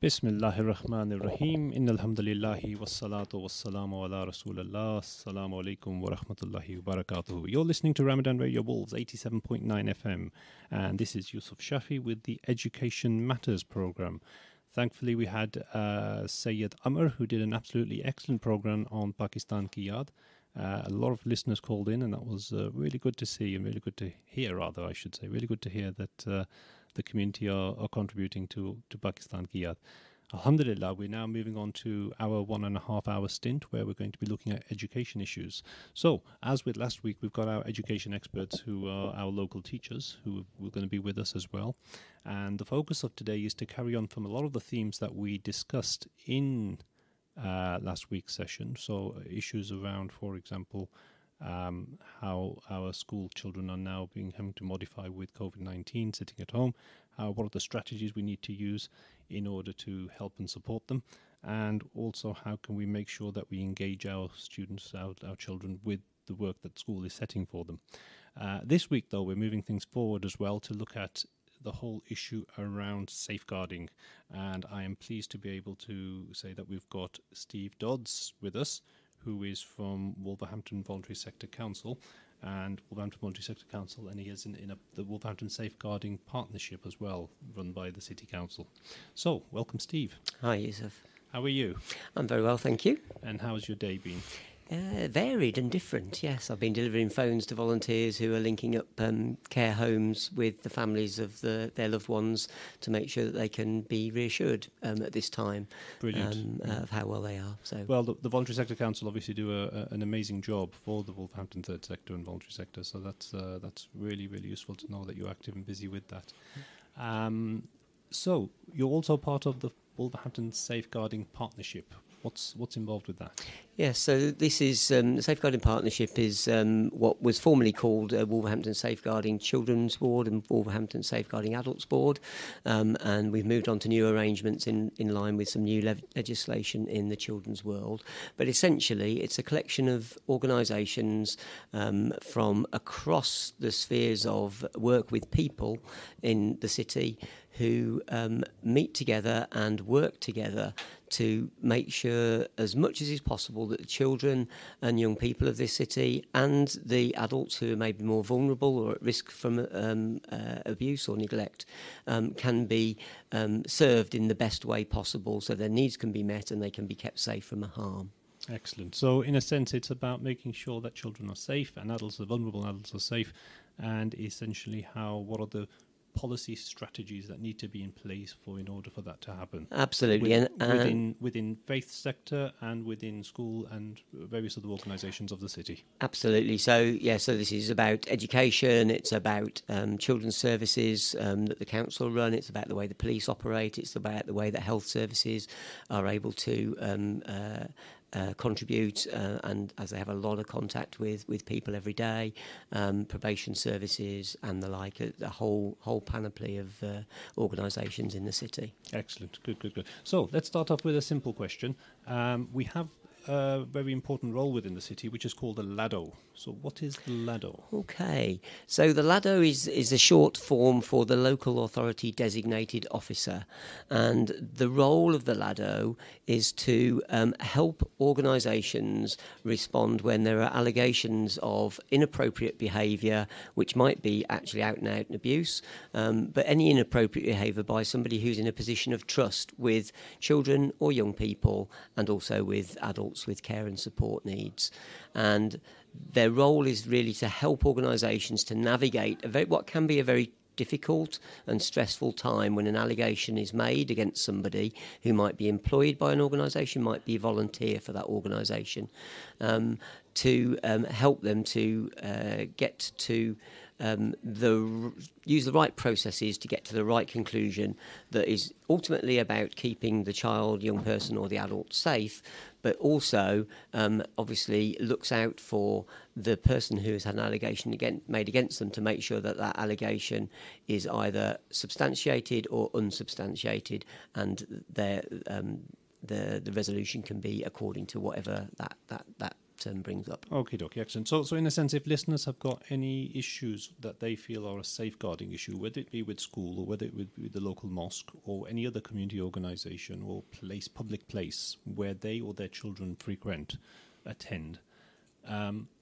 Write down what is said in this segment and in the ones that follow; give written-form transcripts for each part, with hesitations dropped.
Bismillahir Rahmanir Rahim. Innal hamdalillahi wassalatu wassalamu ala Rasulillah. Assalamu alaikum wa rahmatullahi wa barakatuhu. You're listening to Ramadan Radio Wolves 87.9 FM, and this is Yusuf Shafi with the Education Matters program. Thankfully, we had Sayyid Amr, who did an absolutely excellent program on Pakistan Ki Yaad. A lot of listeners called in, and that was really good to see and really good to hear, rather, I should say. Really good to hear that the community are contributing to Pakistan Ki Yaad. Alhamdulillah, we're now moving on to our 1.5 hour stint where we're going to be looking at education issues. So, as with last week, we've got our education experts who are our local teachers who are going to be with us as well. And the focus of today is to carry on from a lot of the themes that we discussed in last week's session. So, issues around, for example, how our school children are now having to modify with COVID-19, sitting at home, what are the strategies we need to use in order to help and support them, and also how can we make sure that we engage our students, our children, with the work that school is setting for them. This week, though, we're moving things forward as well to look at the whole issue around safeguarding, and I am pleased to be able to say that we've got Steve Dodds with us, who is from Wolverhampton Voluntary Sector Council, and Wolverhampton Voluntary Sector Council, and he is in the Wolverhampton Safeguarding Partnership as well, run by the City Council. So, welcome, Steve. Hi, Yusuf. How are you? I'm very well, thank you. And how's your day been? Varied and different, yes. I've been delivering phones to volunteers who are linking up care homes with the families of their loved ones to make sure that they can be reassured at this time. Brilliant. Of how well they are. So, well, the Voluntary Sector Council obviously do an amazing job for the Wolverhampton Third Sector and Voluntary Sector, so that's really, really useful to know that you're active and busy with that. So, you're also part of the Wolverhampton Safeguarding Partnership. What's involved with that? Yes, so this is the Safeguarding Partnership is what was formerly called Wolverhampton Safeguarding Children's Board and Wolverhampton Safeguarding Adults Board, and we've moved on to new arrangements in line with some new legislation in the children's world. But essentially, it's a collection of organisations from across the spheres of work with people in the city who meet together and work together to make sure as much as is possible that the children and young people of this city and the adults who are maybe more vulnerable or at risk from abuse or neglect can be served in the best way possible so their needs can be met and they can be kept safe from harm. Excellent. So in a sense it's about making sure that children are safe and adults, the vulnerable adults, are safe, and essentially what are the policy strategies that need to be in place in order for that to happen. Absolutely. Within faith sector and within school and various other organisations of the city. Absolutely. So this is about education, it's about children's services that the council run, it's about the way the police operate, it's about the way that health services are able to contribute, and as they have a lot of contact with people every day, probation services and the like, the whole panoply of organisations in the city. Excellent. Good. So let's start off with a simple question. We have a very important role within the city, which is called the LADO. So what is the LADO? Okay, so the LADO is a short form for the Local Authority Designated Officer, and the role of the LADO is to help organisations respond when there are allegations of inappropriate behaviour, which might be actually out and out abuse, but any inappropriate behaviour by somebody who's in a position of trust with children or young people and also with adults with care and support needs. And their role is really to help organisations to navigate what can be a very difficult and stressful time when an allegation is made against somebody who might be employed by an organisation, might be a volunteer for that organisation, to help them to get to use the right processes to get to the right conclusion that is ultimately about keeping the child, young person or the adult safe, but also obviously looks out for the person who has had an allegation made against them to make sure that that allegation is either substantiated or unsubstantiated, and the resolution can be according to whatever that brings up. Okay, excellent. So in a sense, if listeners have got any issues that they feel are a safeguarding issue, whether it be with school or whether it be with the local mosque or any other community organisation or public place where they or their children attend,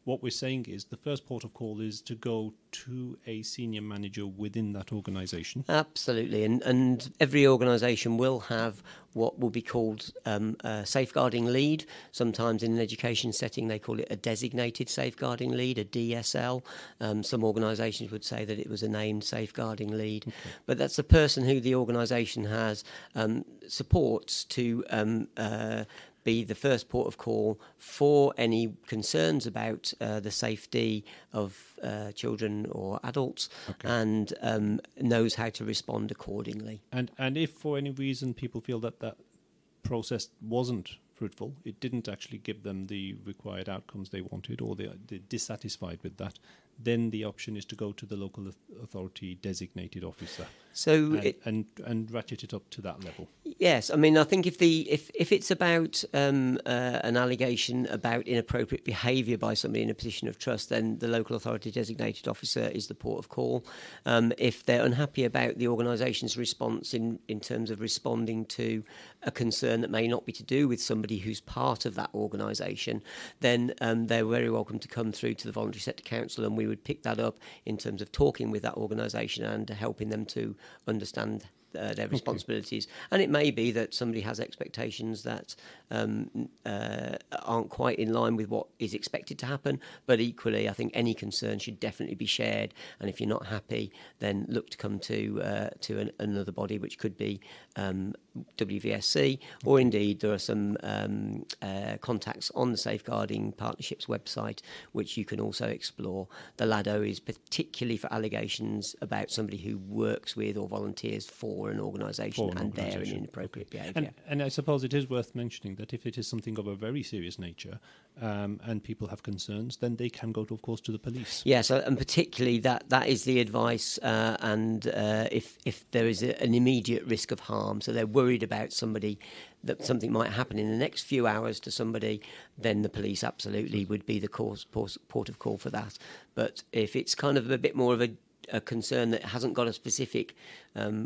what we're saying is the first port of call is to go to a senior manager within that organisation. Absolutely, and every organisation will have what will be called a safeguarding lead. Sometimes in an education setting they call it a designated safeguarding lead, a DSL. Some organisations would say that it was a named safeguarding lead. Okay. But that's the person who the organisation has supports to be the first port of call for any concerns about the safety of children or adults, okay, and knows how to respond accordingly. And if for any reason people feel that process wasn't fruitful, it didn't actually give them the required outcomes they wanted, or they're dissatisfied with that, then the option is to go to the local authority designated officer. So and ratchet it up to that level. Yes, I mean, I think if it's about an allegation about inappropriate behaviour by somebody in a position of trust, then the local authority designated officer is the port of call. If they're unhappy about the organisation's response in terms of responding to a concern that may not be to do with somebody who's part of that organisation, then they're very welcome to come through to the Voluntary Sector Council, and we would pick that up in terms of talking with that organisation and helping them to understand their responsibilities. Okay. And it may be that somebody has expectations that aren't quite in line with what is expected to happen, but equally I think any concern should definitely be shared, and if you're not happy then look to come to another body, which could be WVSC, or indeed there are some contacts on the Safeguarding Partnerships website which you can also explore. The LADO is particularly for allegations about somebody who works with or volunteers for an organisation and they're in inappropriate behaviour. And I suppose it is worth mentioning that if it is something of a very serious nature and people have concerns, then they can go, of course, to the police. Yes, and particularly that is the advice, and if there is an immediate risk of harm, so they're worried about that something might happen in the next few hours to somebody, then the police absolutely would be the port of call for that. But if it's kind of a bit more of a concern that hasn't got a specific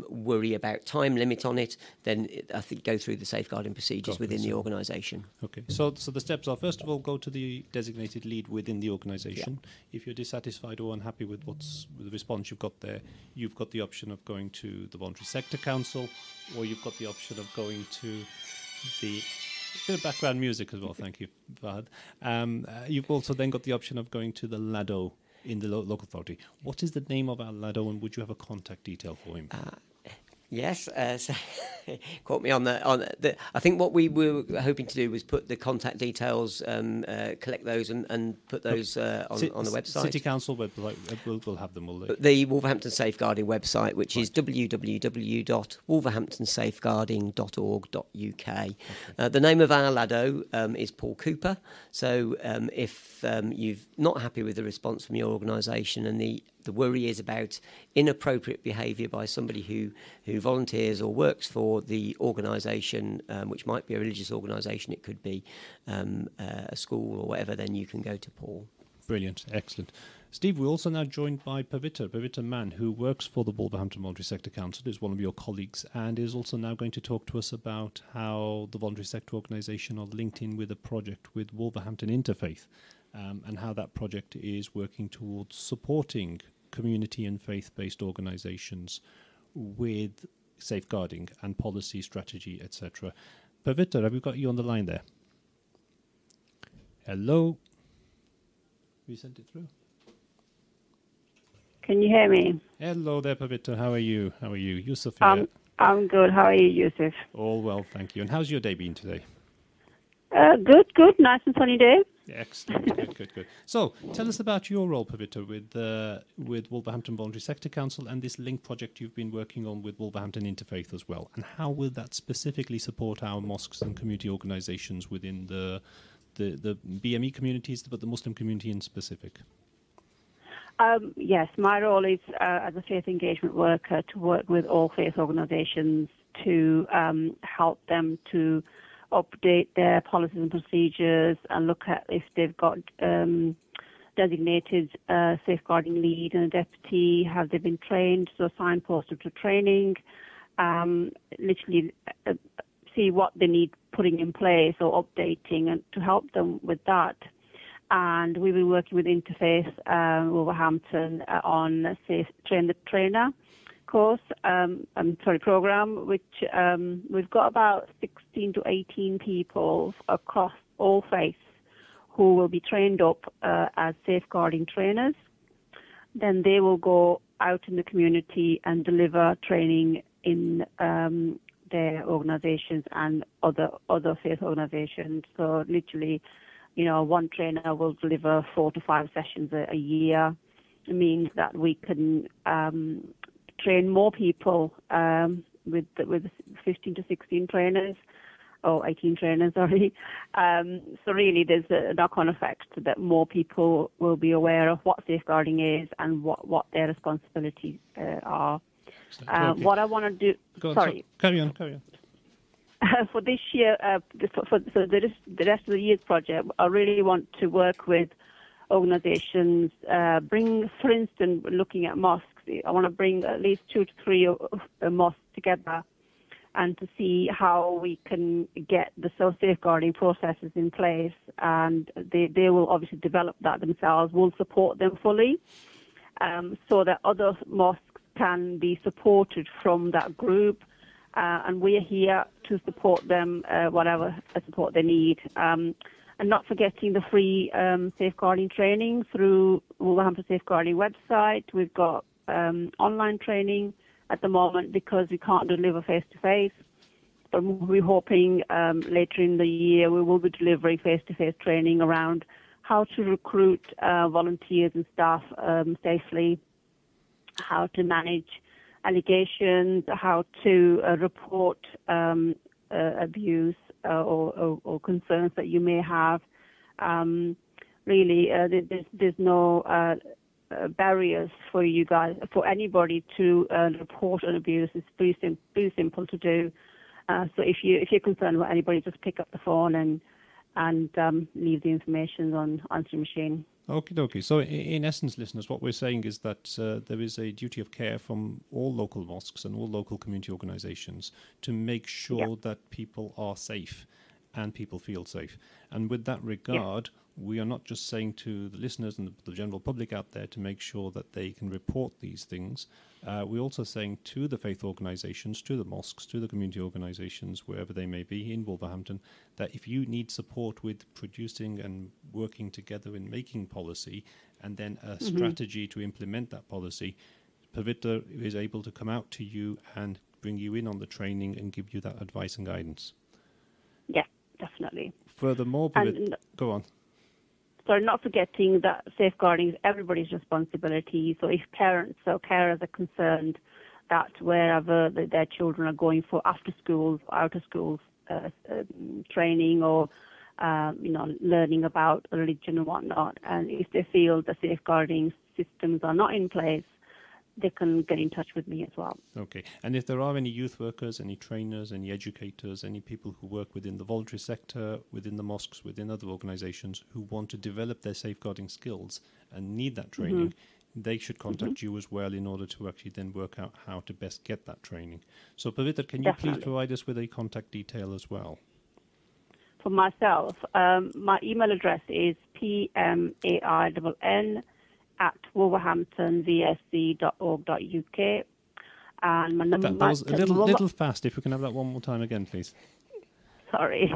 worry about time limit on it, then I think go through the safeguarding procedures within the organisation. Okay, so the steps are, first of all, go to the designated lead within the organisation. Yeah. If you're dissatisfied or unhappy with the response you've got there, you've got the option of going to the Voluntary Sector Council, or you've got the option of going to the background music as well, thank you, Fahad. You've also then got the option of going to the LADO in the local authority. What is the name of our LADO, and would you have a contact detail for him? Yes, so caught me on the. I think what we were hoping to do was put the contact details, collect those, and put those on the website. City Council website will have them, will they? The Wolverhampton Safeguarding website, which is www.wolverhamptonsafeguarding.org.uk. Okay. The name of our LADO is Paul Cooper. So if you're not happy with the response from your organisation, and the worry is about inappropriate behaviour by somebody who volunteers or works for the organisation, which might be a religious organisation, it could be a school or whatever, then you can go to Paul. Brilliant, excellent. Steve, we're also now joined by Pavitra Mann, who works for the Wolverhampton Voluntary Sector Council, is one of your colleagues, and is also now going to talk to us about how the Voluntary Sector organisation are linked in with a project with Wolverhampton Interfaith, and how that project is working towards supporting community and faith-based organisations with safeguarding and policy, strategy, etc. Pavitra, have we got you on the line there? Hello? We sent it through. Can you hear me? Hello there, Pavitra. How are you? Yusuf here. I'm good. How are you, Yusuf? All well, thank you. And how's your day been today? Good. Nice and sunny day. Excellent. Good. So, tell us about your role, Pavitra, with Wolverhampton Voluntary Sector Council and this link project you've been working on with Wolverhampton Interfaith as well. And how will that specifically support our mosques and community organisations within the BME communities, but the Muslim community in specific? Yes, my role is as a faith engagement worker to work with all faith organisations to help them to update their policies and procedures and look at if they've got designated safeguarding lead and a deputy, have they been trained, so signpost them to training, literally see what they need putting in place or updating and to help them with that. And we've been working with Interface Wolverhampton on Train the Trainer course, program, which we've got about 16 to 18 people across all faiths who will be trained up as safeguarding trainers. Then they will go out in the community and deliver training in their organizations and other faith organizations. So literally, one trainer will deliver 4 to 5 sessions a year. It means that we can train more people with 15 to 16 trainers, or 18 trainers, sorry. So really there's a knock-on effect that more people will be aware of what safeguarding is and what their responsibilities are. What I want to do... Sorry. Carry on. For this year, for the rest of the year's project, I really want to work with organizations, for instance, looking at mosques, I want to bring at least 2 to 3 mosques together and to see how we can get the safeguarding processes in place. And they will obviously develop that themselves. We'll support them fully so that other mosques can be supported from that group. And we're here to support them, whatever support they need. And not forgetting the free safeguarding training through Wolverhampton Safeguarding website. We've got online training at the moment because we can't deliver face-to-face. But we're hoping later in the year we will be delivering face-to-face training around how to recruit volunteers and staff safely, how to manage allegations, how to report abuse or concerns that you may have. Really, there's no barriers for you guys, for anybody to report an abuse. It's pretty simple to do. So if you're concerned about anybody, just pick up the phone and leave the information on answering machine. Okie dokie. So in essence, listeners, what we're saying is that there is a duty of care from all local mosques and all local community organizations to make sure that people are safe and people feel safe. And with that regard, we are not just saying to the listeners and the general public out there to make sure that they can report these things. We're also saying to the faith organizations, to the mosques, to the community organizations, wherever they may be in Wolverhampton, that if you need support with producing and working together in making policy and then a strategy to implement that policy, Pavitra is able to come out to you and bring you in on the training and give you that advice and guidance. Yeah, definitely. Furthermore, go on. So not forgetting that safeguarding is everybody's responsibility. So if parents or carers are concerned that wherever their children are going for after schools, out of schools training or learning about religion and whatnot, and if they feel the safeguarding systems are not in place, they can get in touch with me as well. Okay. And if there are any youth workers, any trainers, any educators, any people who work within the voluntary sector, within the mosques, within other organizations who want to develop their safeguarding skills and need that training, they should contact you as well in order to actually then work out how to best get that training. So, Pavitra, can you please provide us with a contact detail as well? For myself, my email address is pmainn@wolverhamptonvsc.org.uk. And my number... That was a little fast. If we can have that one more time again, please. Sorry.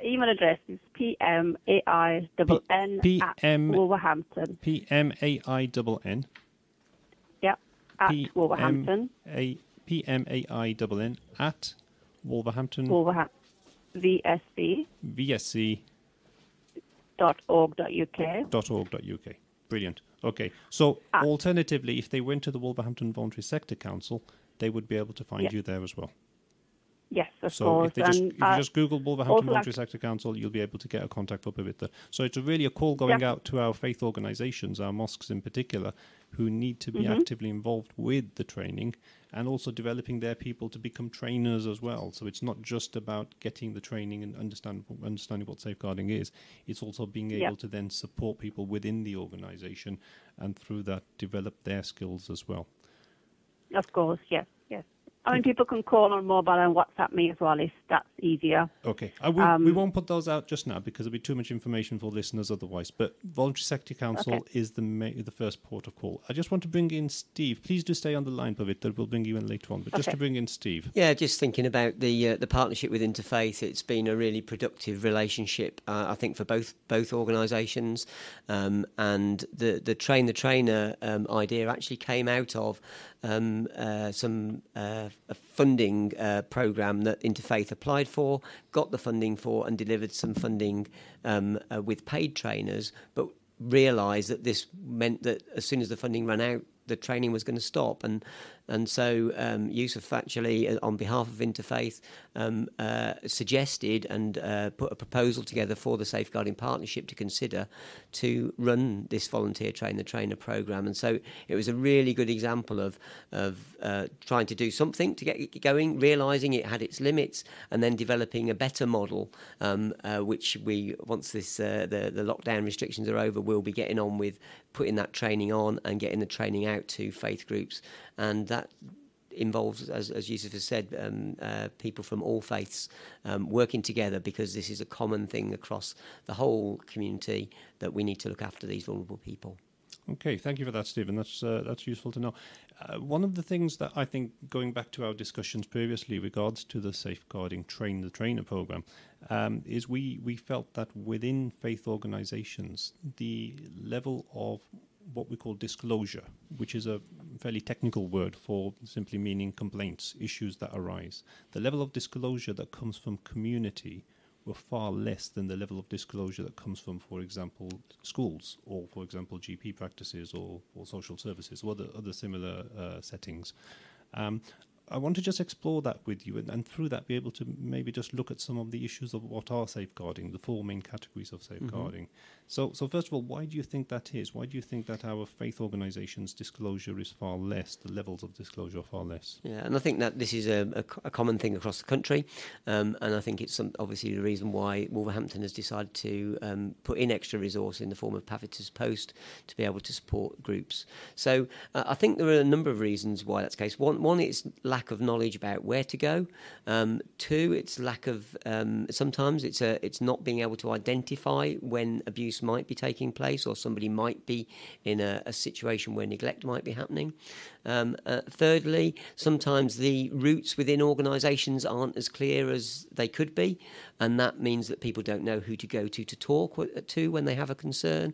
Email address is pmainn@wolverhampton. pmainn. Yeah, at Wolverhampton. pmainn at Wolverhampton. VSC.org.uk. Brilliant. Okay. So alternatively, if they went to the Wolverhampton Voluntary Sector Council, they would be able to find you there as well. Yes, of So course. if you just Google Wolverhampton also Voluntary Sector Council, you'll be able to get a contact up with it. So it's really a call going out to our faith organisations, our mosques in particular, who need to be actively involved with the training and also developing their people to become trainers as well. So it's not just about getting the training and understanding what safeguarding is. It's also being able to then support people within the organisation and through that develop their skills as well. Of course, yes. I mean, people can call on mobile and WhatsApp me as well if that's easier. Okay. We won't put those out just now because there'll be too much information for listeners otherwise. But Voluntary Sector Council is the first port of call. I just want to bring in Steve. Please do stay on the line, Pavitra. We'll bring you in later on. But just to bring in Steve. Yeah, just thinking about the partnership with Interfaith, it's been a really productive relationship, I think, for both organisations. And the Train the Trainer idea actually came out of some a funding programme that Interfaith applied for, got the funding for, and delivered some funding with paid trainers, but realised that this meant that as soon as the funding ran out, the training was going to stop. And so Yusuf actually, on behalf of Interfaith, suggested and put a proposal together for the Safeguarding Partnership to consider to run this volunteer trainer programme. And so it was a really good example of trying to do something to get it going, realising it had its limits, and then developing a better model, which we, once the lockdown restrictions are over, we'll be getting on with putting that training on and getting the training out to faith groups. And that involves, as Yusuf has said, people from all faiths working together, because this is a common thing across the whole community, that we need to look after these vulnerable people. Okay, thank you for that, Stephen. That's useful to know. One of the things that I think, going back to our discussions previously regards to the Safeguarding Train the Trainer program, is we felt that within faith organisations, the level of what we call disclosure, which is a fairly technical word for simply meaning complaints, issues that arise. The level of disclosure that comes from community were far less than the level of disclosure that comes from, for example, schools, or, for example, GP practices, or social services, or other similar settings. I want to just explore that with you, and through that be able to maybe just look at some of the issues of what are safeguarding, the four main categories of safeguarding. So first of all, why do you think that is? Why do you think that our faith organisations' disclosure is far less, the levels of disclosure are far less? Yeah, and I think that this is a common thing across the country, and I think it's obviously the reason why Wolverhampton has decided to put in extra resource in the form of Pavita's Post to be able to support groups. So I think there are a number of reasons why that's the case. One, it's lack of knowledge about where to go. Two, it's lack of sometimes it's not being able to identify when abuse might be taking place, or somebody might be in a situation where neglect might be happening. Thirdly, sometimes the routes within organisations aren't as clear as they could be, and that means that people don't know who to go to talk to when they have a concern.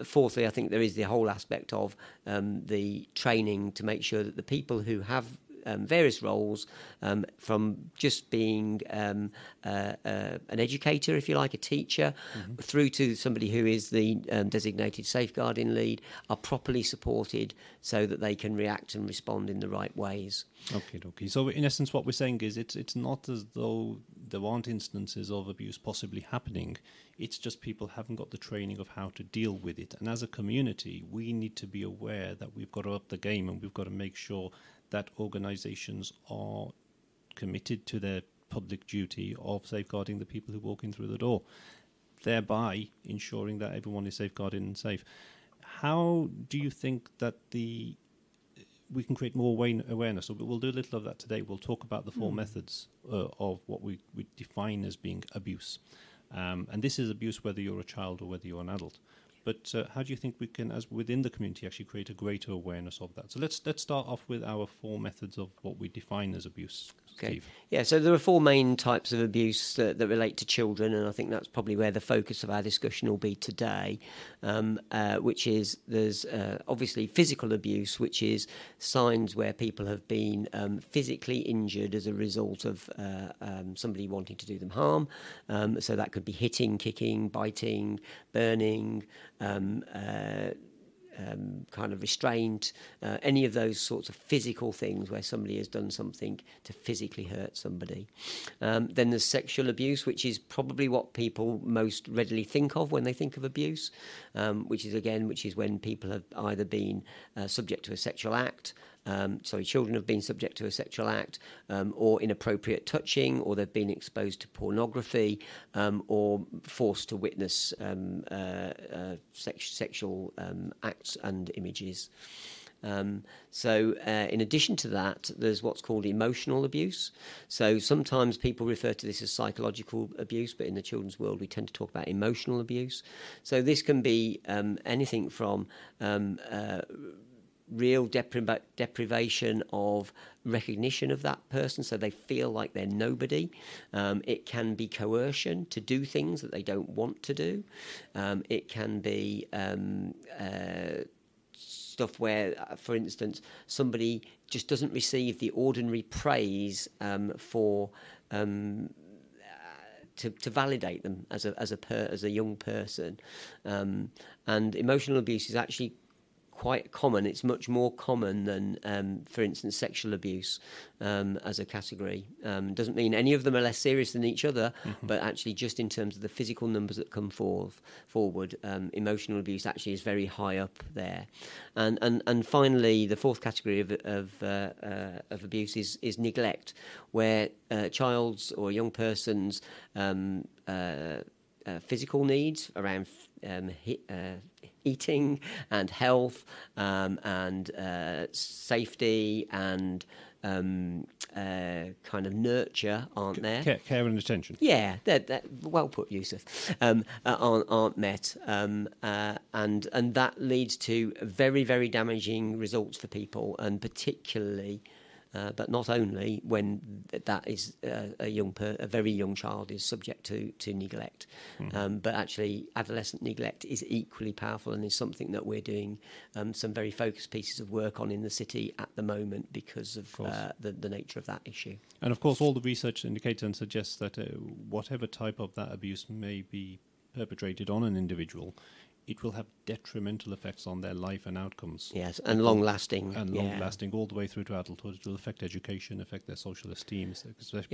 Fourthly, I think there is the whole aspect of the training to make sure that the people who have various roles, from just being an educator, if you like, a teacher, through to somebody who is the designated safeguarding lead, are properly supported so that they can react and respond in the right ways. Okay. So in essence, what we're saying is it's not as though there aren't instances of abuse possibly happening. It's just people haven't got the training of how to deal with it. And as a community, we need to be aware that we've got to up the game, and we've got to make sure that organisations are committed to their public duty of safeguarding the people who walk in through the door, thereby ensuring that everyone is safeguarded and safe. How do you think that we can create more awareness? So we'll do a little of that today. We'll talk about the four methods of what we define as being abuse. And this is abuse whether you're a child or whether you're an adult. But how do you think we can, as within the community, actually create a greater awareness of that? So let's start off with our four methods of what we define as abuse. Okay. Steve. Yeah, so there are four main types of abuse that relate to children, and I think that's probably where the focus of our discussion will be today, which is there's obviously physical abuse, which is signs where people have been physically injured as a result of somebody wanting to do them harm. So that could be hitting, kicking, biting, burning, kind of restraint, any of those sorts of physical things where somebody has done something to physically hurt somebody. Then there's sexual abuse, which is probably what people most readily think of when they think of abuse, which is when people have either been subject to a sexual act, children have been subject to a sexual act, or inappropriate touching, or they've been exposed to pornography, or forced to witness sexual acts and images. In addition to that, there's what's called emotional abuse. So sometimes people refer to this as psychological abuse, but in the children's world we tend to talk about emotional abuse. So this can be anything from real deprivation of recognition of that person, so they feel like they're nobody. It can be coercion to do things that they don't want to do. It can be stuff where, for instance, somebody just doesn't receive the ordinary praise to validate them as a young person. And emotional abuse is actually quite common. It's much more common than, for instance, sexual abuse as a category. Doesn't mean any of them are less serious than each other, but actually just in terms of the physical numbers that come forward, emotional abuse actually is very high up there. And finally, the fourth category of abuse is neglect, where a child's or a young person's physical needs around eating and health and safety and kind of nurture aren't there. Care and attention. Yeah, they're well put, Yusuf. Aren't met, and that leads to very, very damaging results for people, and particularly. But not only when that is a very young child is subject to neglect, but actually adolescent neglect is equally powerful and is something that we're doing some very focused pieces of work on in the city at the moment because of the nature of that issue. And of course, all the research indicates and suggests that whatever type of that abuse may be perpetrated on an individual, it will have detrimental effects on their life and outcomes. Yes, and long-lasting. And long-lasting all the way through to adulthood. It will affect education, affect their social esteem,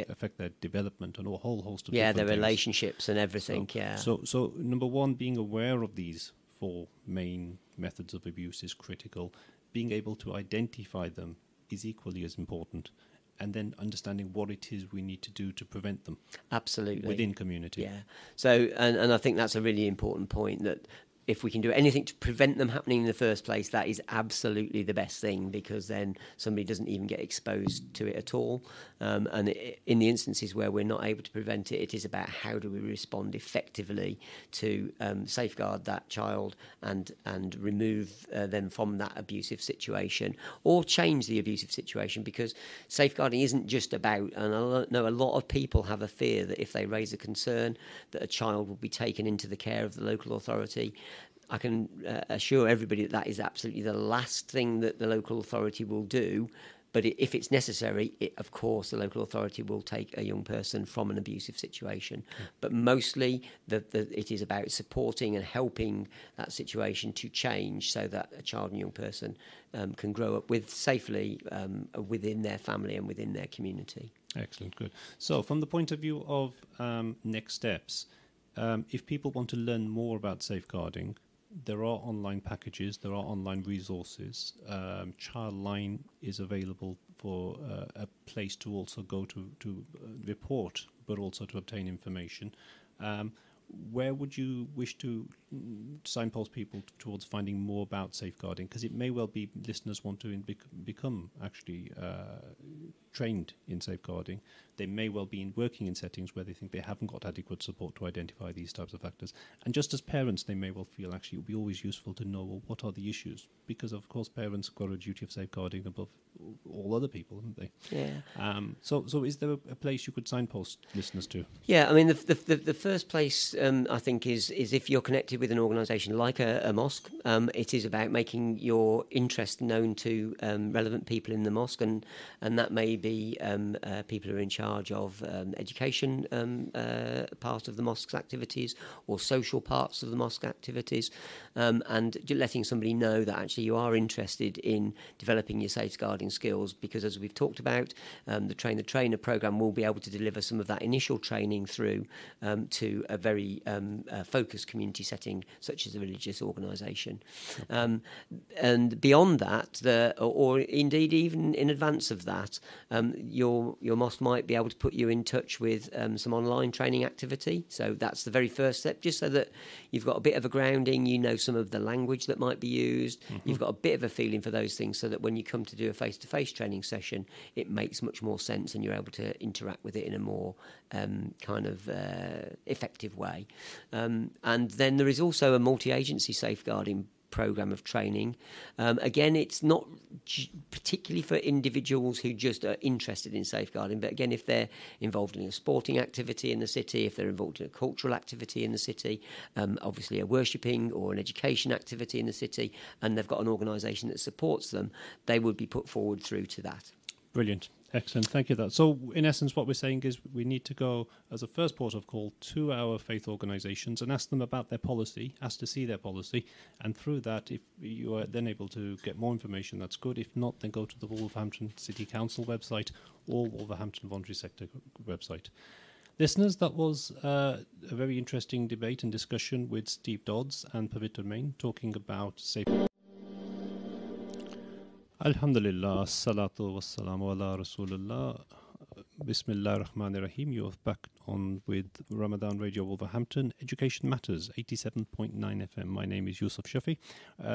affect their development, and a whole host of different their things. Relationships and everything, So number one, being aware of these four main methods of abuse is critical. Being able to identify them is equally as important. And then understanding what it is we need to do to prevent them. Absolutely. Within community. Yeah. So, and I think that's a really important point, that if we can do anything to prevent them happening in the first place, that is absolutely the best thing, because then somebody doesn't even get exposed to it at all. In the instances where we're not able to prevent it, it is about how do we respond effectively to safeguard that child and remove them from that abusive situation, or change the abusive situation, because safeguarding isn't just about, and I know a lot of people have a fear that if they raise a concern that a child will be taken into the care of the local authority. I can assure everybody that that is absolutely the last thing that the local authority will do. But if it's necessary, of course, the local authority will take a young person from an abusive situation. But mostly, it is about supporting and helping that situation to change, so that a child and young person can grow up safely within their family and within their community. Excellent, good. So, from the point of view of next steps, if people want to learn more about safeguarding, there are online packages, there are online resources. Childline is available for a place to also go to report, but also to obtain information. Where would you wish to signpost people towards finding more about safeguarding? Because it may well be listeners want to become actually trained in safeguarding. They may well be working in settings where they think they haven't got adequate support to identify these types of factors. And just as parents, they may well feel actually it would be always useful to know, well, what are the issues? Because, of course, parents have got a duty of safeguarding above all other people, haven't they? Yeah. So is there a place you could signpost listeners to? Yeah, I mean, the first place I think is if you're connected with an organisation like a mosque, it is about making your interest known to relevant people in the mosque, and that may be people who are in charge of education part of the mosque's activities, or social parts of the mosque activities, and letting somebody know that actually you are interested in developing your safeguarding skills, because as we've talked about, the Train the Trainer programme will be able to deliver some of that initial training through to a very focused community setting such as a religious organisation. And beyond that, or indeed even in advance of that, your mosque might be able to put you in touch with some online training activity. So that's the very first step, just so that you've got a bit of a grounding, you know some of the language that might be used, you've got a bit of a feeling for those things, so that when you come to do a face-to-face training session, it makes much more sense and you're able to interact with it in a more kind of effective way. And then there is also a multi-agency safeguarding programme of training. Again, it's not particularly for individuals who just are interested in safeguarding, but again, if they're involved in a sporting activity in the city, if they're involved in a cultural activity in the city, obviously a worshipping or an education activity in the city, and they've got an organisation that supports them, they would be put forward through to that. Brilliant. Excellent. Thank you for that. So, in essence, what we're saying is we need to go, as a first port of call, to our faith organisations and ask them about their policy, ask to see their policy, and through that, if you are then able to get more information, that's good. If not, then go to the Wolverhampton City Council website or Wolverhampton Voluntary Sector website. Listeners, that was a very interesting debate and discussion with Steve Dodds and Pavitra Main talking about safety. Alhamdulillah, salatu wassalamu ala Rasulullah. Bismillah ar-Rahman ar-Rahim. You are back on with Ramadan Radio Wolverhampton, Education Matters, 87.9 FM. My name is Yusuf Shafi.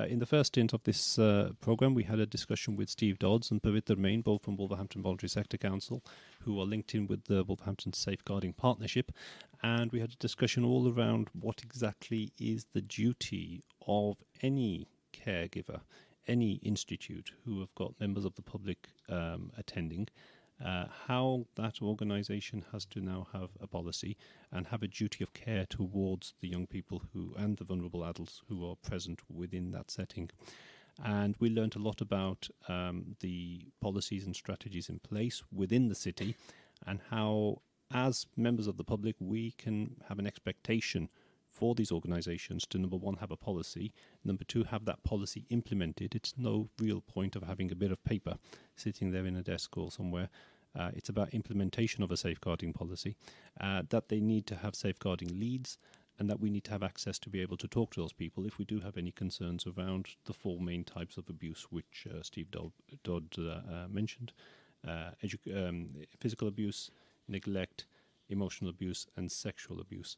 In the first stint of this programme, we had a discussion with Steve Dodds and Pavitra Main, both from Wolverhampton Voluntary Sector Council, who are linked in with the Wolverhampton Safeguarding Partnership. And we had a discussion all around what exactly is the duty of any caregiver, any institute who have got members of the public attending, how that organisation has to now have a policy and have a duty of care towards the young people who and the vulnerable adults who are present within that setting. And we learned a lot about the policies and strategies in place within the city, and how, as members of the public, we can have an expectation for these organisations to, number one, have a policy, number two, have that policy implemented. It's no real point of having a bit of paper sitting there in a desk or somewhere. It's about implementation of a safeguarding policy, that they need to have safeguarding leads, and that we need to have access to be able to talk to those people if we do have any concerns around the four main types of abuse which Steve Dodd mentioned: physical abuse, neglect, emotional abuse, and sexual abuse.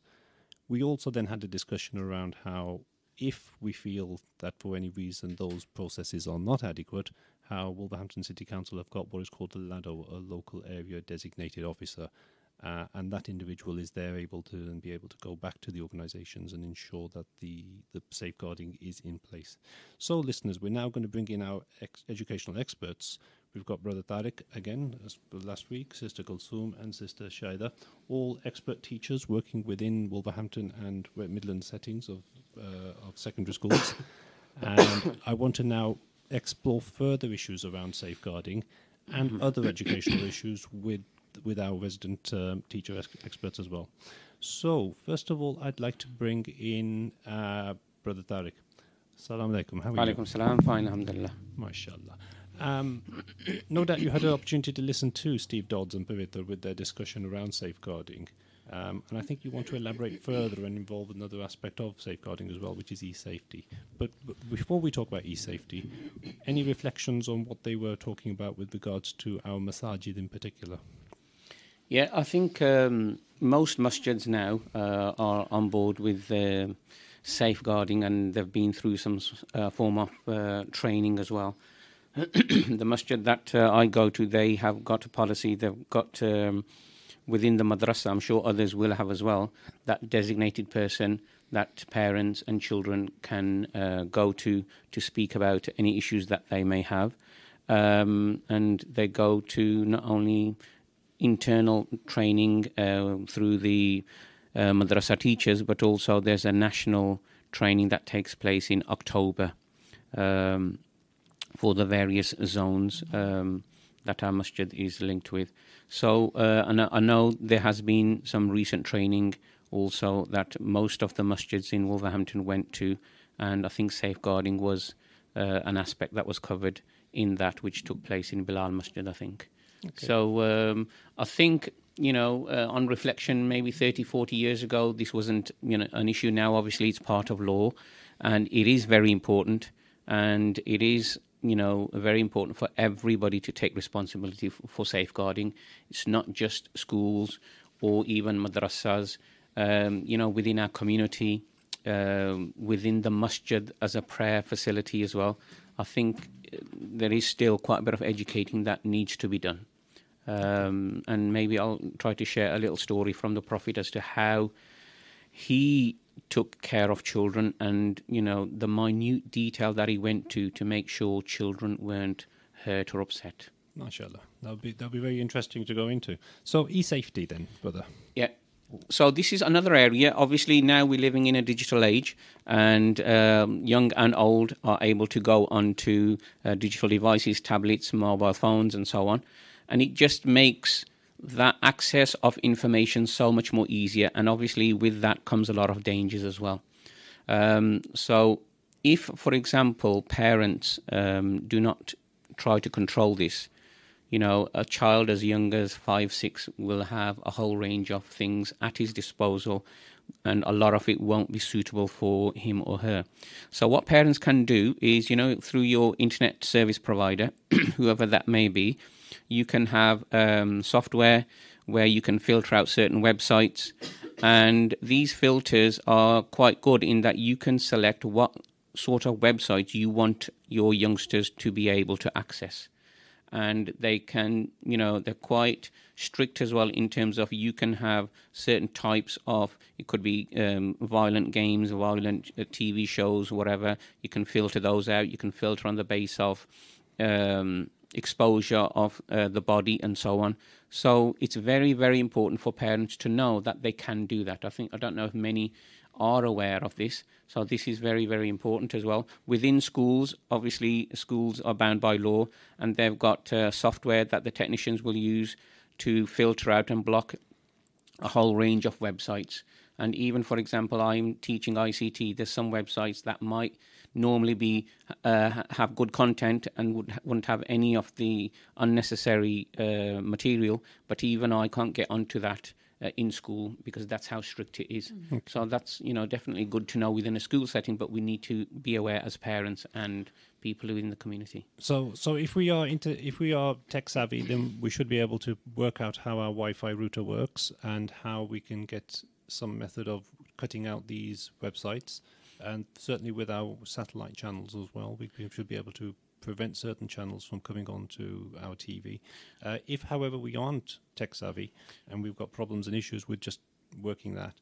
We also then had a discussion around how, if we feel that for any reason those processes are not adequate, how Wolverhampton City Council have got what is called a LADO, a local area designated officer, and that individual is there able to and be able to go back to the organisations and ensure that the safeguarding is in place. So, listeners, we're now going to bring in our educational experts. We've got Brother Tariq again, as last week, Sister Kulsoom and Sister Shaida, all expert teachers working within Wolverhampton and Midland settings of secondary schools. And I want to now explore further issues around safeguarding and other educational issues with our resident teacher experts as well. So, first of all, I'd like to bring in Brother Tariq. Assalamu alaikum. How are you? Alaikum salam. Fine, alhamdulillah. MashaAllah. No doubt you had an opportunity to listen to Steve Dodds and Pavitra with their discussion around safeguarding. And I think you want to elaborate further and involve another aspect of safeguarding as well, which is e-safety. But before we talk about e-safety, any reflections on what they were talking about with regards to our masajid in particular? Yeah, I think most masjids now are on board with safeguarding, and they've been through some form of training as well. The masjid that I go to, they have got a policy. They've got within the madrasa, I'm sure others will have as well, that designated person that parents and children can go to speak about any issues that they may have. And they go to not only internal training through the madrasa teachers, but also there's a national training that takes place in October for the various zones that our masjid is linked with. So and I know there has been some recent training also that most of the masjids in Wolverhampton went to, and I think safeguarding was an aspect that was covered in that, which took place in Bilal Masjid, I think. Okay. So I think, on reflection, maybe 30, 40 years ago, this wasn't, an issue. Now, obviously, it's part of law, and it is very important, and it is, very important for everybody to take responsibility for safeguarding. It's not just schools or even madrasas, within our community, within the masjid as a prayer facility as well. I think there is still quite a bit of educating that needs to be done. And maybe I'll try to share a little story from the Prophet as to how he took care of children and, the minute detail that he went to make sure children weren't hurt or upset. MashaAllah. That'll be very interesting to go into. So e-safety then, brother. Yeah. So this is another area. Obviously, now we're living in a digital age, and young and old are able to go onto digital devices, tablets, mobile phones, and so on. And it just makes that access of information so much more easier. And obviously, with that comes a lot of dangers as well. So if, for example, parents do not try to control this, a child as young as 5, 6 will have a whole range of things at his disposal, and a lot of it won't be suitable for him or her. So what parents can do is, through your internet service provider, whoever that may be, you can have software where you can filter out certain websites. And these filters are quite good in that you can select what sort of websites you want your youngsters to be able to access. And they can, they're quite strict as well in terms of you can have certain types of, it could be violent games, violent TV shows, whatever. You can filter those out. You can filter on the base of exposure of the body and so on. So it's very, very important for parents to know that they can do that. I don't know if many are aware of this. So this is very, very important as well. Within schools, obviously, schools are bound by law, and they've got software that the technicians will use to filter out and block a whole range of websites. And even, for example, I'm teaching ICT. There's some websites that might normally be have good content and wouldn't have any of the unnecessary material, but even I can't get onto that in school because that's how strict it is. Okay. So that's definitely good to know within a school setting, but we need to be aware as parents and people within the community. So if we are tech savvy, then we should be able to work out how our Wi-Fi router works and how we can get some method of cutting out these websites, and certainly with our satellite channels as well, we should be able to prevent certain channels from coming on to our TV. If, however, we aren't tech savvy and we've got problems and issues with just working that,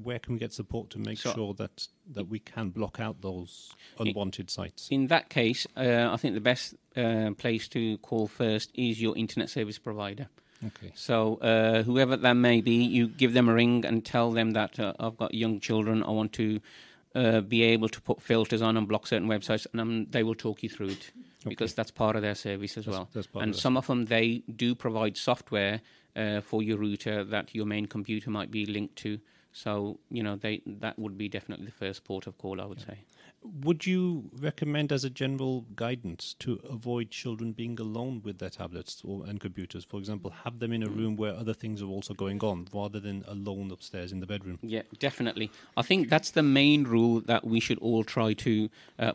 where can we get support to make sure that we can block out those unwanted sites? In that case, I think the best place to call first is your internet service provider. Okay. So whoever that may be, you give them a ring and tell them that I've got young children, I want to be able to put filters on and block certain websites, and they will talk you through it because that's part of their service as well. And some of them, they do provide software for your router that your main computer might be linked to. So, that would be definitely the first port of call, I would say. Would you recommend as a general guidance to avoid children being alone with their tablets and computers? For example, have them in a room where other things are also going on rather than alone upstairs in the bedroom? Yeah, definitely. I think that's the main rule that we should all try to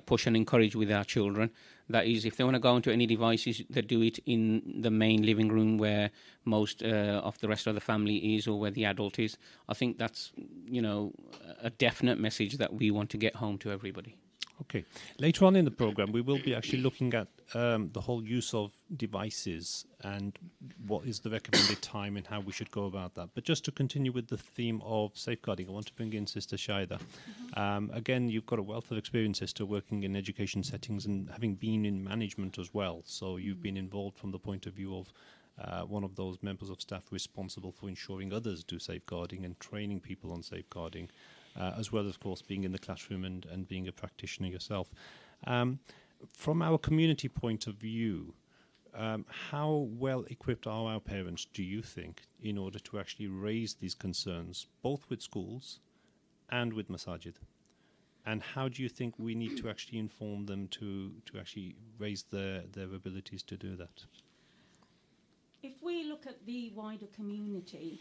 push and encourage with our children. That is, if they want to go into any devices, they do it in the main living room where most of the rest of the family is or where the adult is. I think that's, a definite message that we want to get home to everybody. Okay. Later on in the program, we will be actually looking at the whole use of devices and what is the recommended time and how we should go about that. But just to continue with the theme of safeguarding, I want to bring in Sister Shaida. Again, you've got a wealth of experience, Sister, working in education settings and having been in management as well. So you've been involved from the point of view of one of those members of staff responsible for ensuring others do safeguarding and training people on safeguarding. as well as, of course, being in the classroom and being a practitioner yourself. From our community point of view, how well equipped are our parents, do you think, in order to actually raise these concerns, both with schools and with masajid? And how do you think we need to actually inform them to actually raise their abilities to do that? If we look at the wider community,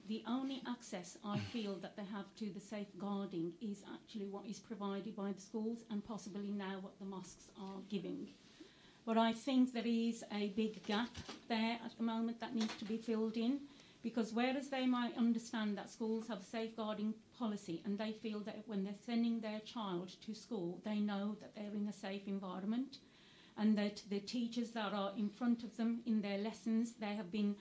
the only access I feel that they have to the safeguarding is actually what is provided by the schools and possibly now what the mosques are giving. But I think there is a big gap there at the moment that needs to be filled in, because whereas they might understand that schools have a safeguarding policy and they feel that when they're sending their child to school, they know that they're in a safe environment and that the teachers that are in front of them in their lessons, they have been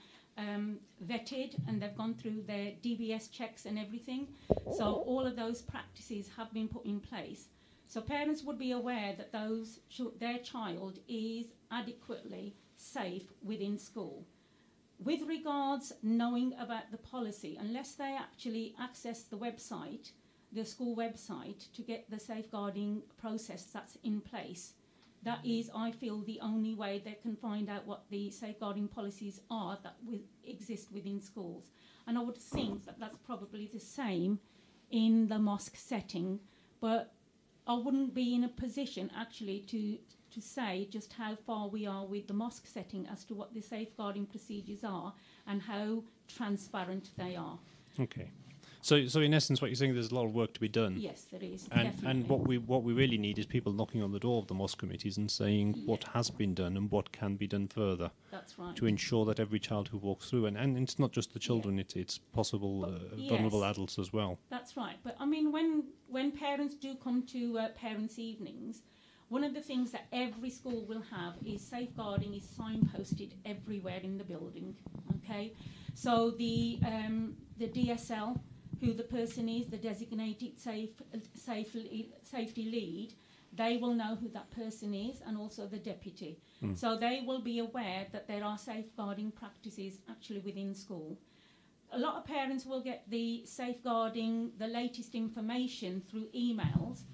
vetted and they've gone through their DBS checks and everything. So all of those practices have been put in place. So parents would be aware that their child is adequately safe within school. With regards knowing about the policy, unless they actually access the website, the school website, to get the safeguarding process that's in place, that is, I feel, the only way they can find out what the safeguarding policies are that exist within schools. And I would think that that's probably the same in the mosque setting, but I wouldn't be in a position actually to say just how far we are with the mosque setting as to what the safeguarding procedures are and how transparent they are. Okay. So in essence, what you're saying, there's a lot of work to be done. Yes, there is. And what we really need is people knocking on the door of the mosque committees and saying what has been done and what can be done further. That's right. To ensure that every child who walks through, and it's not just the children, it's possible vulnerable adults as well. That's right. But I mean, when parents do come to parents' evenings, one of the things that every school will have is safeguarding is signposted everywhere in the building. Okay, so the DSL, who the person is, the designated safety lead, they will know who that person is, and also the deputy. So they will be aware that there are safeguarding practices actually within school. A lot of parents will get the safeguarding, the latest information through emails,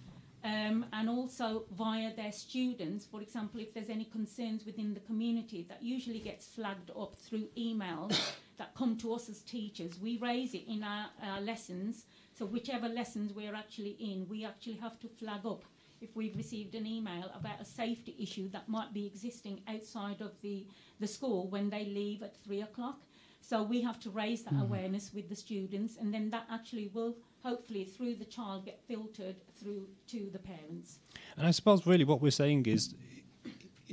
and also via their students. For example, if there's any concerns within the community, that usually gets flagged up through emails that come to us as teachers. We raise it in our lessons, so whichever lessons we're actually in, we actually have to flag up if we've received an email about a safety issue that might be existing outside of the school when they leave at 3 o'clock. So we have to raise that awareness with the students, and then that actually will hopefully through the child get filtered through to the parents. And I suppose really what we're saying is,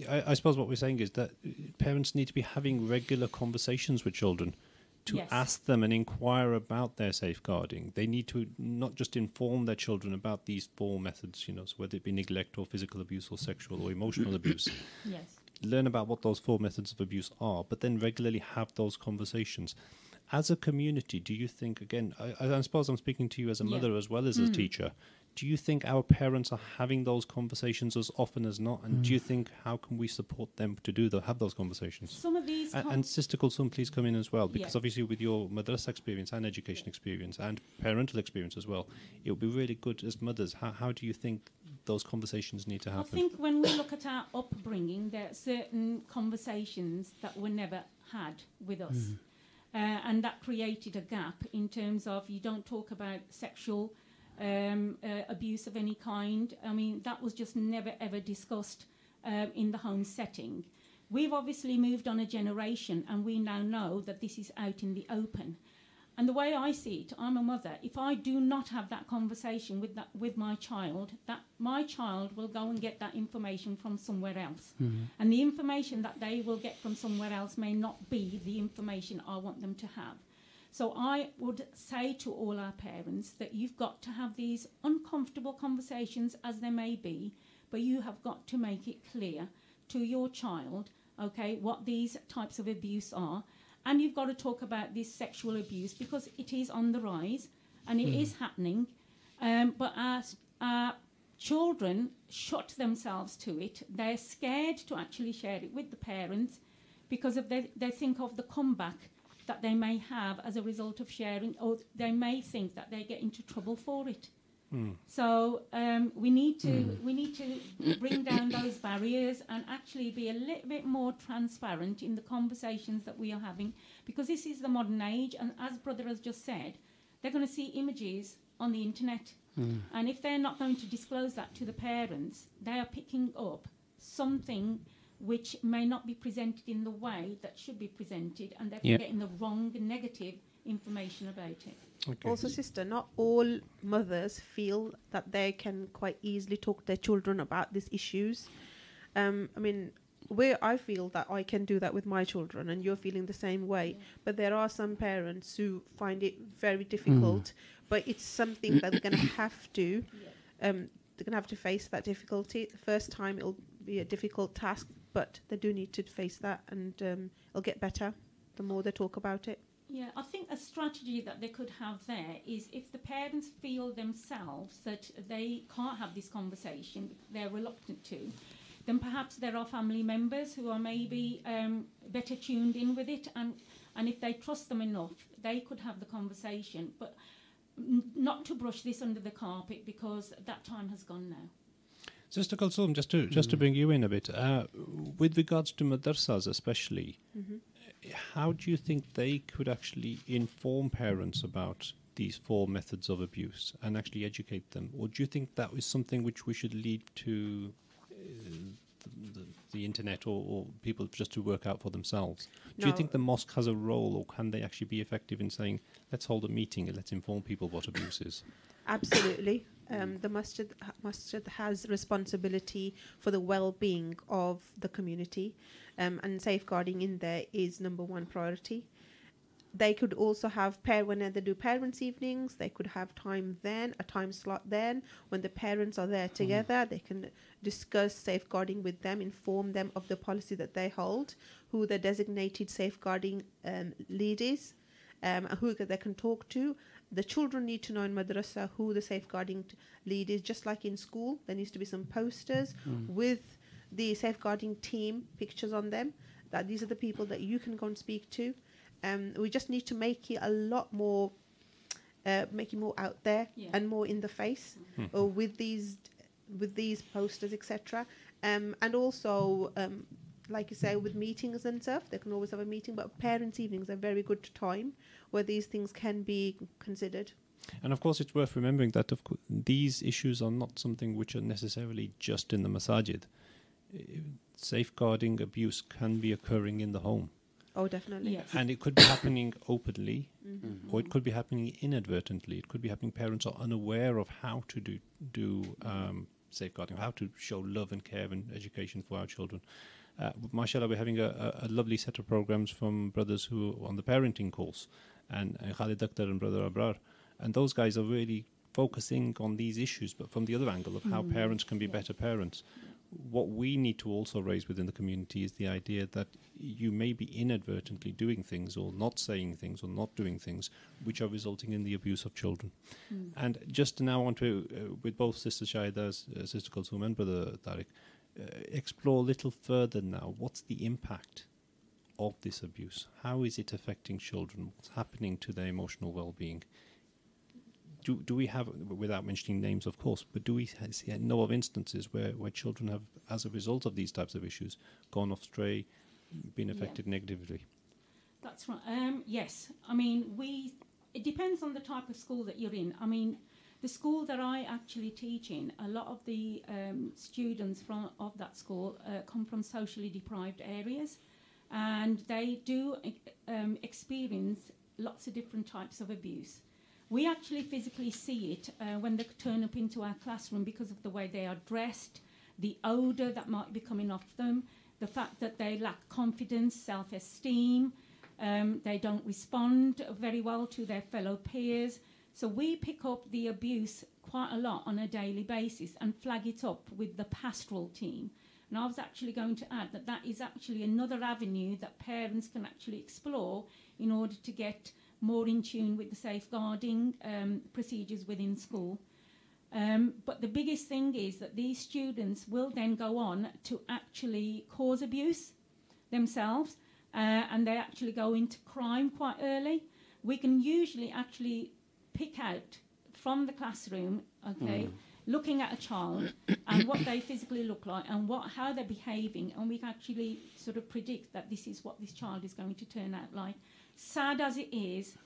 I suppose what we're saying is that parents need to be having regular conversations with children to ask them and inquire about their safeguarding. They need to not just inform their children about these 4 methods, so whether it be neglect or physical abuse or sexual or emotional abuse. Yes. Learn about what those 4 methods of abuse are, but then regularly have those conversations. As a community, do you think, again, I suppose I'm speaking to you as a mother as well as a teacher, do you think our parents are having those conversations as often as not? And do you think, how can we support them to have those conversations? Some of these... and Sister Kulsum, please come in as well, because obviously with your madrasa experience and education experience and parental experience as well, it would be really good as mothers. How do you think those conversations need to happen? I think when we look at our upbringing, there are certain conversations that were never had with us. And that created a gap in terms of you don't talk about sexual abuse of any kind. I mean, that was just never ever discussed in the home setting. We've obviously moved on a generation, and we now know that this is out in the open. And the way I see it, I'm a mother. If I do not have that conversation with my child, that my child will go and get that information from somewhere else. And the information that they will get from somewhere else may not be the information I want them to have. So I would say to all our parents that you've got to have these uncomfortable conversations, as they may be, but you have got to make it clear to your child, okay, what these types of abuse are. And you've got to talk about this sexual abuse because it is on the rise and it is happening. But our children shut themselves to it. They're scared to actually share it with the parents because they think of the comeback that they may have as a result of sharing, or they may think that they get into trouble for it. So we need to bring down those barriers and actually be a little bit more transparent in the conversations that we are having, because this is the modern age, and as Brother has just said, they're going to see images on the internet, and if they're not going to disclose that to the parents, they are picking up something which may not be presented in the way that should be presented, and they're getting the wrong negative information about it. Okay. Also, sister, not all mothers feel that they can quite easily talk to their children about these issues. I mean, where I feel that I can do that with my children, and you're feeling the same way, but there are some parents who find it very difficult, but it's something that they're going to have to, they're going to have to face that difficulty. The first time it'll be a difficult task, but they do need to face that, and it'll get better the more they talk about it. Yeah, I think a strategy that they could have there is if the parents feel themselves that they can't have this conversation, they're reluctant to, then perhaps there are family members who are maybe better tuned in with it, and if they trust them enough, they could have the conversation, but not to brush this under the carpet, because that time has gone now. Sister Kulsum, just to bring you in a bit, with regards to madrasas especially, how do you think they could actually inform parents about these 4 methods of abuse and actually educate them? Or do you think that is something which we should leave to the internet or people just to work out for themselves? Do you think the mosque has a role, or can they actually be effective in saying, let's hold a meeting and let's inform people what abuse is? Absolutely. The masjid has responsibility for the well-being of the community, and safeguarding in there is number 1 priority. They could also have when they do parents' evenings, they could have a time slot then when the parents are there together. They can discuss safeguarding with them, inform them of the policy that they hold, who the designated safeguarding lead is, who they can talk to. The children need to know in madrasa who the safeguarding lead is, just like in school. There needs to be some posters with the safeguarding team, pictures on them, that these are the people that you can go and speak to. We just need to make it a lot more, make it more out there and more in the face with these posters, etc. And also, like you say, with meetings and stuff, they can always have a meeting, but parents' evenings are a very good time where these things can be considered. And of course, it's worth remembering that these issues are not something which are necessarily just in the masajid. Safeguarding abuse can be occurring in the home. Oh, definitely. Yes. And it could be happening openly, or it could be happening inadvertently. It could be happening parents are unaware of how to do safeguarding, how to show love and care and education for our children. Mashallah, we're having a lovely set of programs from brothers who are on the parenting course, and Khalid Akhtar and Brother Abrar. And those guys are really focusing on these issues, but from the other angle of how parents can be better parents. What we need to also raise within the community is the idea that you may be inadvertently doing things or not saying things or not doing things which are resulting in the abuse of children. And just now I want to, with both Sister Shahida's, Sister Kulsum and Brother Tariq, explore a little further now. What's the impact of this abuse? How is it affecting children? What's happening to their emotional well-being? Do we have, without mentioning names of course, but do we know of instances where children have, as a result of these types of issues, gone astray, been affected negatively? That's right. Yes. I mean, it depends on the type of school that you're in. I mean, the school that I actually teach in, a lot of the students of that school come from socially deprived areas, and they do experience lots of different types of abuse. We actually physically see it when they turn up into our classroom because of the way they are dressed, the odour that might be coming off them, the fact that they lack confidence, self-esteem, they don't respond very well to their fellow peers. So we pick up the abuse quite a lot on a daily basis and flag it up with the pastoral team. And I was actually going to add that is actually another avenue that parents can actually explore in order to get more in tune with the safeguarding procedures within school. But the biggest thing is that these students will then go on to actually cause abuse themselves, and they actually go into crime quite early, we can usually actually pick out from the classroom, okay, looking at a child and what they physically look like and how they're behaving, and we can actually sort of predict that this is what this child is going to turn out like. Sad as it is,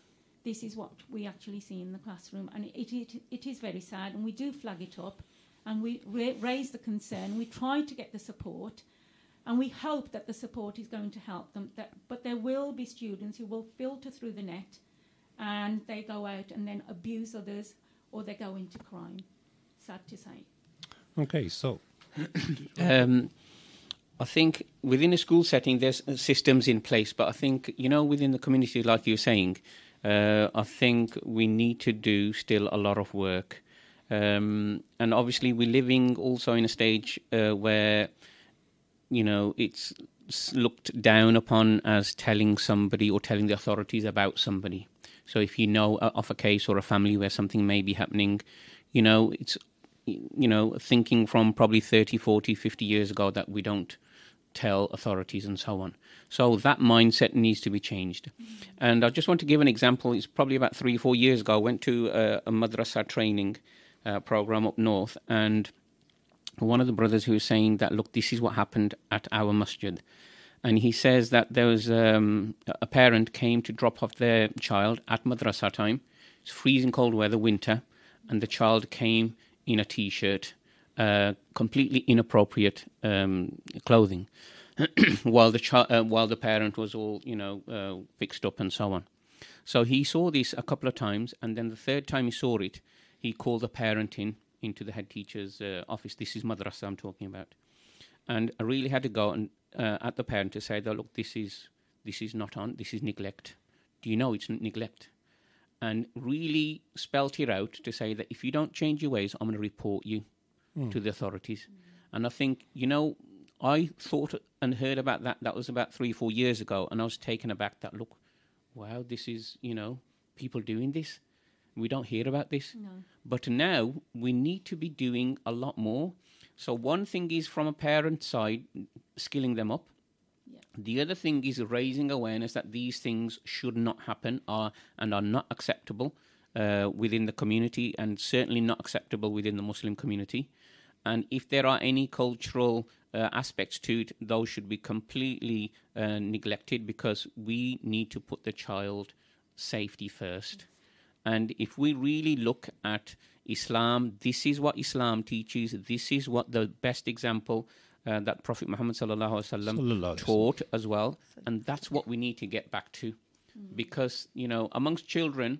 this is what we actually see in the classroom, and it is very sad, and we do flag it up, and we raise the concern, we try to get the support, and we hope that the support is going to help them. But there will be students who will filter through the net, and they go out and then abuse others, or they go into crime. Sad to say. Okay, so I think within a school setting, there's systems in place, but I think, within the community, like you were saying, I think we need to do still a lot of work. And obviously we're living also in a stage where, it's looked down upon as telling somebody or telling the authorities about somebody. So if you know of a case or a family where something may be happening, it's, thinking from probably 30, 40, 50 years ago that we don't tell authorities and so on. So that mindset needs to be changed. And I just want to give an example. It's probably about 3 or 4 years ago. I went to a madrasa training program up north, and one of the brothers who was saying that, look, this is what happened at our masjid. And he says that there was a parent came to drop off their child at madrasa time. It's freezing cold weather, winter, and the child came in a T-shirt, completely inappropriate clothing, while the parent was all fixed up and so on. So he saw this a couple of times, and then the third time he saw it, he called the parent into the head teacher's office. This is madrasa I'm talking about, and I really had to go and at the parent to say that, look, this is not on. This is neglect. Do you know it's neglect? And really spelt it out to say that if you don't change your ways, I'm going to report you to the authorities. And I think, I thought and heard about that. That was about 3 or 4 years ago. And I was taken aback that, look, wow, this is, people doing this. We don't hear about this. No. But now we need to be doing a lot more. So one thing is from a parent side, skilling them up. Yeah. The other thing is raising awareness that these things should not happen and are not acceptable within the community, and certainly not acceptable within the Muslim community. And if there are any cultural aspects to it, those should be completely neglected, because we need to put the child safety first. And if we really look at Islam, this is what Islam teaches. This is what the best example that Prophet Muhammad sallallahu alaihi wasallam taught as well. And that's what we need to get back to. Because, amongst children,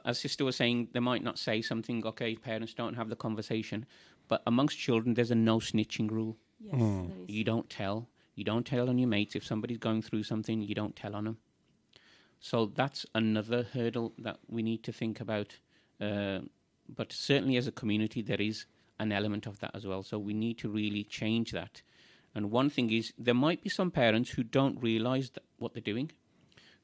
as Sister was saying, they might not say something, okay, parents don't have the conversation. But amongst children, there's a no snitching rule. Yes, there is. You don't tell. You don't tell on your mates. If somebody's going through something, you don't tell on them. So that's another hurdle that we need to think about. But certainly as a community, there is an element of that as well. So we need to really change that. And one thing is, there might be some parents who don't realise what they're doing,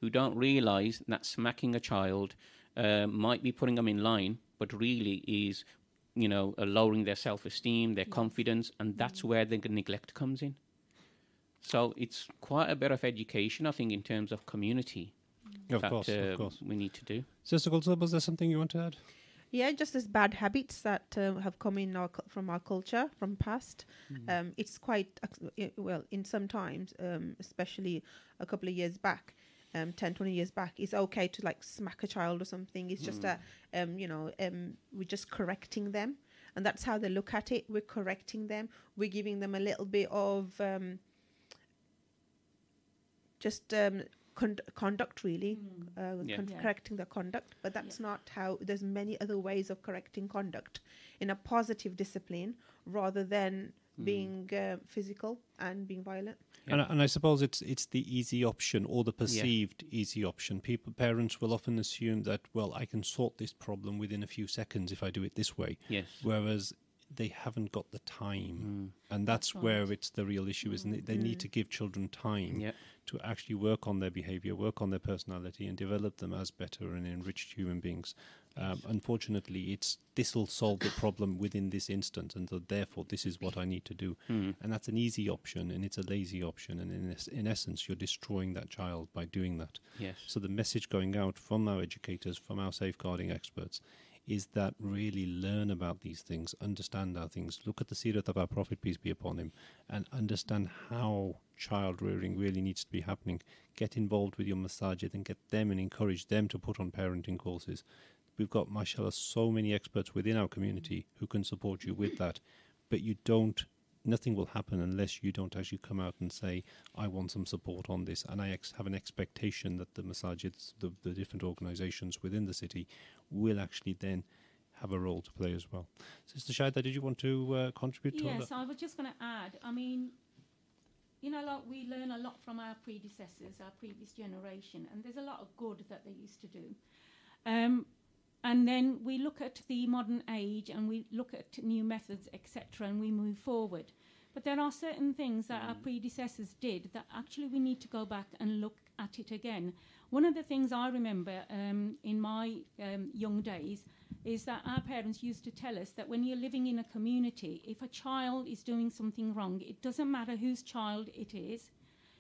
who don't realise that smacking a child might be putting them in line, but really is, lowering their self-esteem, their confidence, and that's where the neglect comes in. So it's quite a bit of education, I think, in terms of community. Of course. We need to do. Sister Kulsa, was there something you want to add? Yeah, just as bad habits that have come in from our culture, from past. It's quite, in some times, especially a couple of years back, 10, 20 years back, it's okay to smack a child or something. It's just we're just correcting them. And that's how they look at it. We're correcting them. We're giving them a little bit of conduct, really, correcting the conduct. But that's not how. There's many other ways of correcting conduct in a positive discipline, rather than being physical and being violent. And I suppose it's the easy option, or the perceived easy option. Parents will often assume that, well, I can sort this problem within a few seconds if I do it this way. Yes. Whereas they haven't got the time. And that's where it's the real issue, isn't it? They need to give children time to actually work on their behavior, work on their personality, and develop them as better and enriched human beings. Unfortunately, this will solve the problem within this instance, and so therefore this is what I need to do. And that's an easy option, and it's a lazy option, and in essence, you're destroying that child by doing that. Yes. So the message going out from our educators, from our safeguarding experts, is that really learn about these things, understand our things, look at the seerat of our Prophet, peace be upon him, and understand how child rearing really needs to be happening. Get involved with your masajid and get them and encourage them to put on parenting courses. We've got, mashallah, so many experts within our community who can support you with that, but nothing will happen unless you don't actually come out and say, I want some support on this, and I have an expectation that the masajids, the different organizations within the city, will actually then have a role to play as well. Sister Shaida, did you want to contribute to that? Yes, I was just going to add, I mean, like we learn a lot from our predecessors, our previous generation, and there's a lot of good that they used to do. And then we look at the modern age and we look at new methods, etc., and we move forward. But there are certain things that our predecessors did that actually we need to go back and look at it again. One of the things I remember in my young days is that our parents used to tell us that when you're living in a community, if a child is doing something wrong, it doesn't matter whose child it is,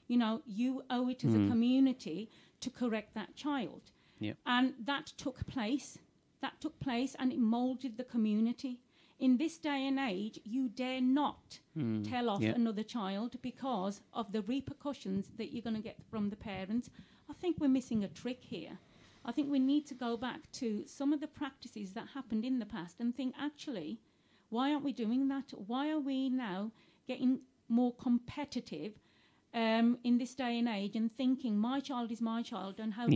you owe it as a community to correct that child. Yep. And that took place. And it molded the community. In this day and age, you dare not tell off another child because of the repercussions that you're going to get from the parents. I think we're missing a trick here. I think we need to go back to some of the practices that happened in the past and think, actually, why aren't we doing that? Why are we now getting more competitive in this day and age and thinking my child is my child and how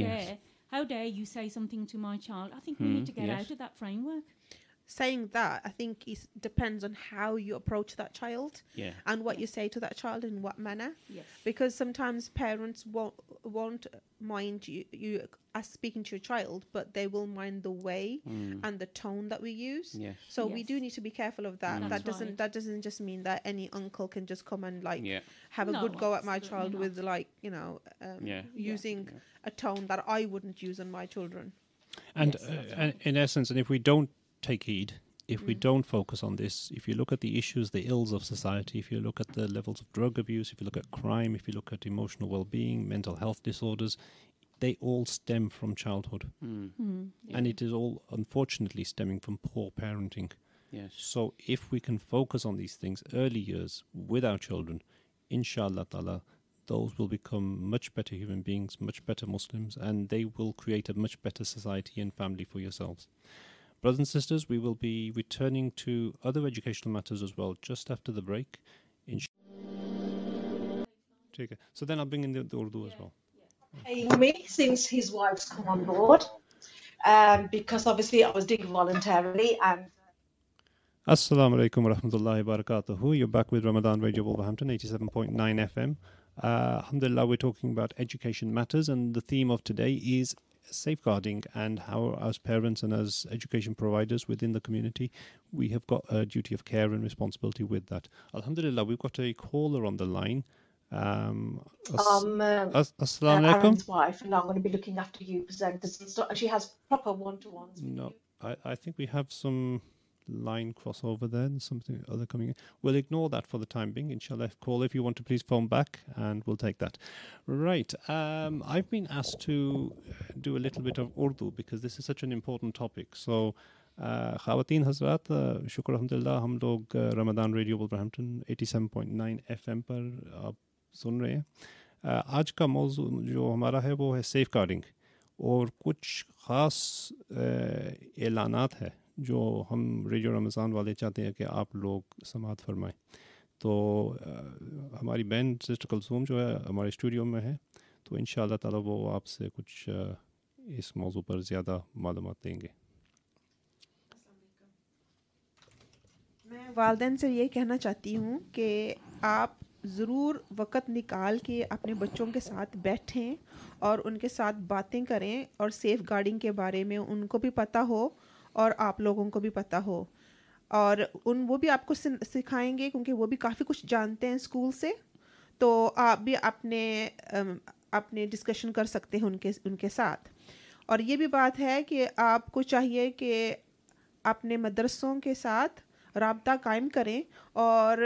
dare you say something to my child? I think we need to get out of that framework. Saying that, I think it depends on how you approach that child and what you say to that child in what manner. Yes. Because sometimes parents won't mind you as speaking to your child, but they will mind the way and the tone that we use. Yes. So we do need to be careful of that. That doesn't just mean that any uncle can just come and have a good go at my child with using a tone that I wouldn't use on my children. And in essence, and if we don't take heed, if we don't focus on this, if you look at the issues, the ills of society, if you look at the levels of drug abuse, if you look at crime, if you look at emotional well-being, mental health disorders, they all stem from childhood. And it is all, unfortunately, stemming from poor parenting. Yes. So if we can focus on these things early years with our children, inshallah ta'ala, those will become much better human beings, much better Muslims, and they will create a much better society and family for yourselves. Brothers and sisters, we will be returning to other educational matters as well just after the break. So then I'll bring in the Urdu as well. Paying me since his wife's come on board, because obviously I was doing voluntarily. And Assalamu alaikum wa rahmatullahi wa barakatuhu. You're back with Ramadan Radio Wolverhampton, 87.9 FM. Alhamdulillah, we're talking about education matters, and the theme of today is safeguarding and how, as parents and as education providers within the community, we have got a duty of care and responsibility with that. Alhamdulillah, we've got a caller on the line. Assalamu alaikum. Aaron's wife, and I'm going to be looking after you presenters and stuff. And she has proper one-to-ones. No, I think we have some line crossover there and something other coming in. We'll ignore that for the time being. Inshallah, call if you want to, please phone back and we'll take that. Right. I've been asked to do a little bit of Urdu because this is such an important topic. So Khawateen Hazrat, shukr alhamdulillah, हम लोग Ramadan radio वुलवरहैम्पटन 87.9 FM पर आप सुन रहे हैं. आज का मौजू जो हमारा है वो है सेफ गार्डिंग और कुछ ख़ास ऐलानात है जो हम रेडियो रमज़ान वाले चाहते हैं कि आप लोग समाअत फरमाएं. तो हमारी बहन सिस्टर कुलसूम जो है हमारे स्टूडियो में है, तो इंशाअल्लाह ताला वो आपसे कुछ इस मौजू पर ज़्यादा मालूमात देंगे. मैं वालिदैन से ये कहना चाहती हूँ कि आप ज़रूर वक़्त निकाल के अपने बच्चों के साथ बैठें और उनके साथ बातें करें और सेफ़ गार्डिंग के बारे में उनको भी पता हो और आप लोगों को भी पता हो, और वो भी आपको सिखाएंगे क्योंकि वो भी काफ़ी कुछ जानते हैं स्कूल से. तो आप भी अपने डिस्कशन कर सकते हैं उनके साथ. اور یہ بھی بات ہے کہ آپ کو چاہیے کہ اپنے مدرسوں کے ساتھ رابطہ قائم کریں اور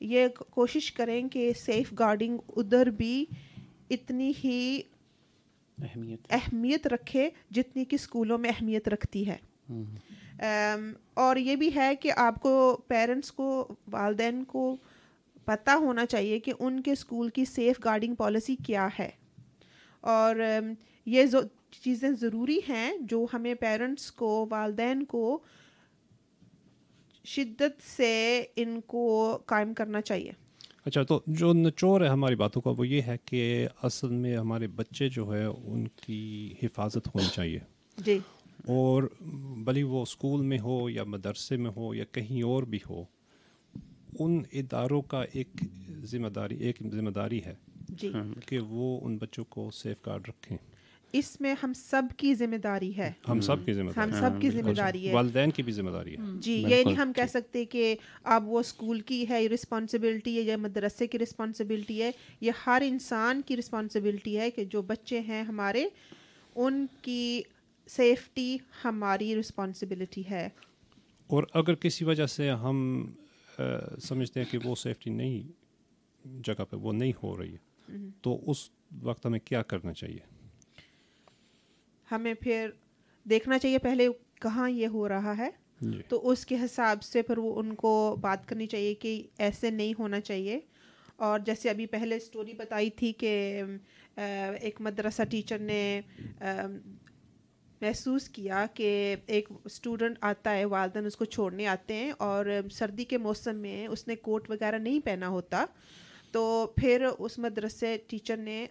یہ کوشش کریں کہ سیف گارڈنگ ادھر بھی اتنی ہی اہمیت رکھے جتنی کہ اسکولوں میں اہمیت رکھتی ہے. اور یہ بھی ہے کہ آپ کو پیرنٹس کو, والدین کو پتہ ہونا چاہیے کہ ان کے اسکول کی سیف گارڈنگ پالیسی کیا ہے, اور یہ چیزیں ضروری ہیں جو ہمیں پیرنٹس کو, والدین کو شدت سے ان کو قائم کرنا چاہیے. اچھا, تو جو نچوڑ ہے ہماری باتوں کا وہ یہ ہے کہ اصل میں ہمارے بچے جو ہے ان کی حفاظت ہونی چاہیے. جی. اور بھلی وہ اسکول میں ہو یا مدرسے میں ہو یا کہیں اور بھی ہو, ان اداروں کا ایک ذمہ داری ہے جی کہ وہ ان بچوں کو سیف گارڈ رکھیں. اس میں ہم سب کی ذمہ داری ہے, ہم سب کی ذمہ داری ہے, والدین کی بھی ذمہ داری ہے. جی, یہ نہیں ہم کہہ سکتے کہ اب وہ اسکول کی ہے یہ رسپانسبلٹی ہے یا مدرسے کی رسپانسبلٹی ہے. یہ ہر انسان کی رسپانسبلٹی ہے کہ جو بچے ہیں ہمارے, ان کی سیفٹی ہماری رسپانسبلٹی ہے. اور اگر کسی وجہ سے ہم سمجھتے ہیں کہ وہ سیفٹی نہیں جگہ پہ وہ نہیں ہو رہی ہے, تو اس وقت ہمیں کیا کرنا چاہیے؟ ہمیں پھر دیکھنا چاہیے پہلے کہاں یہ ہو رہا ہے, تو اس کے حساب سے پھر وہ ان کو بات کرنی چاہیے کہ ایسے نہیں ہونا چاہیے. اور جیسے ابھی پہلے اسٹوری بتائی تھی کہ ایک مدرسہ ٹیچر نے محسوس کیا کہ ایک اسٹوڈنٹ آتا ہے, والدین اس کو چھوڑنے آتے ہیں اور سردی کے موسم میں اس نے کوٹ وغیرہ نہیں پہنا ہوتا, تو پھر اس مدرسے ٹیچر نے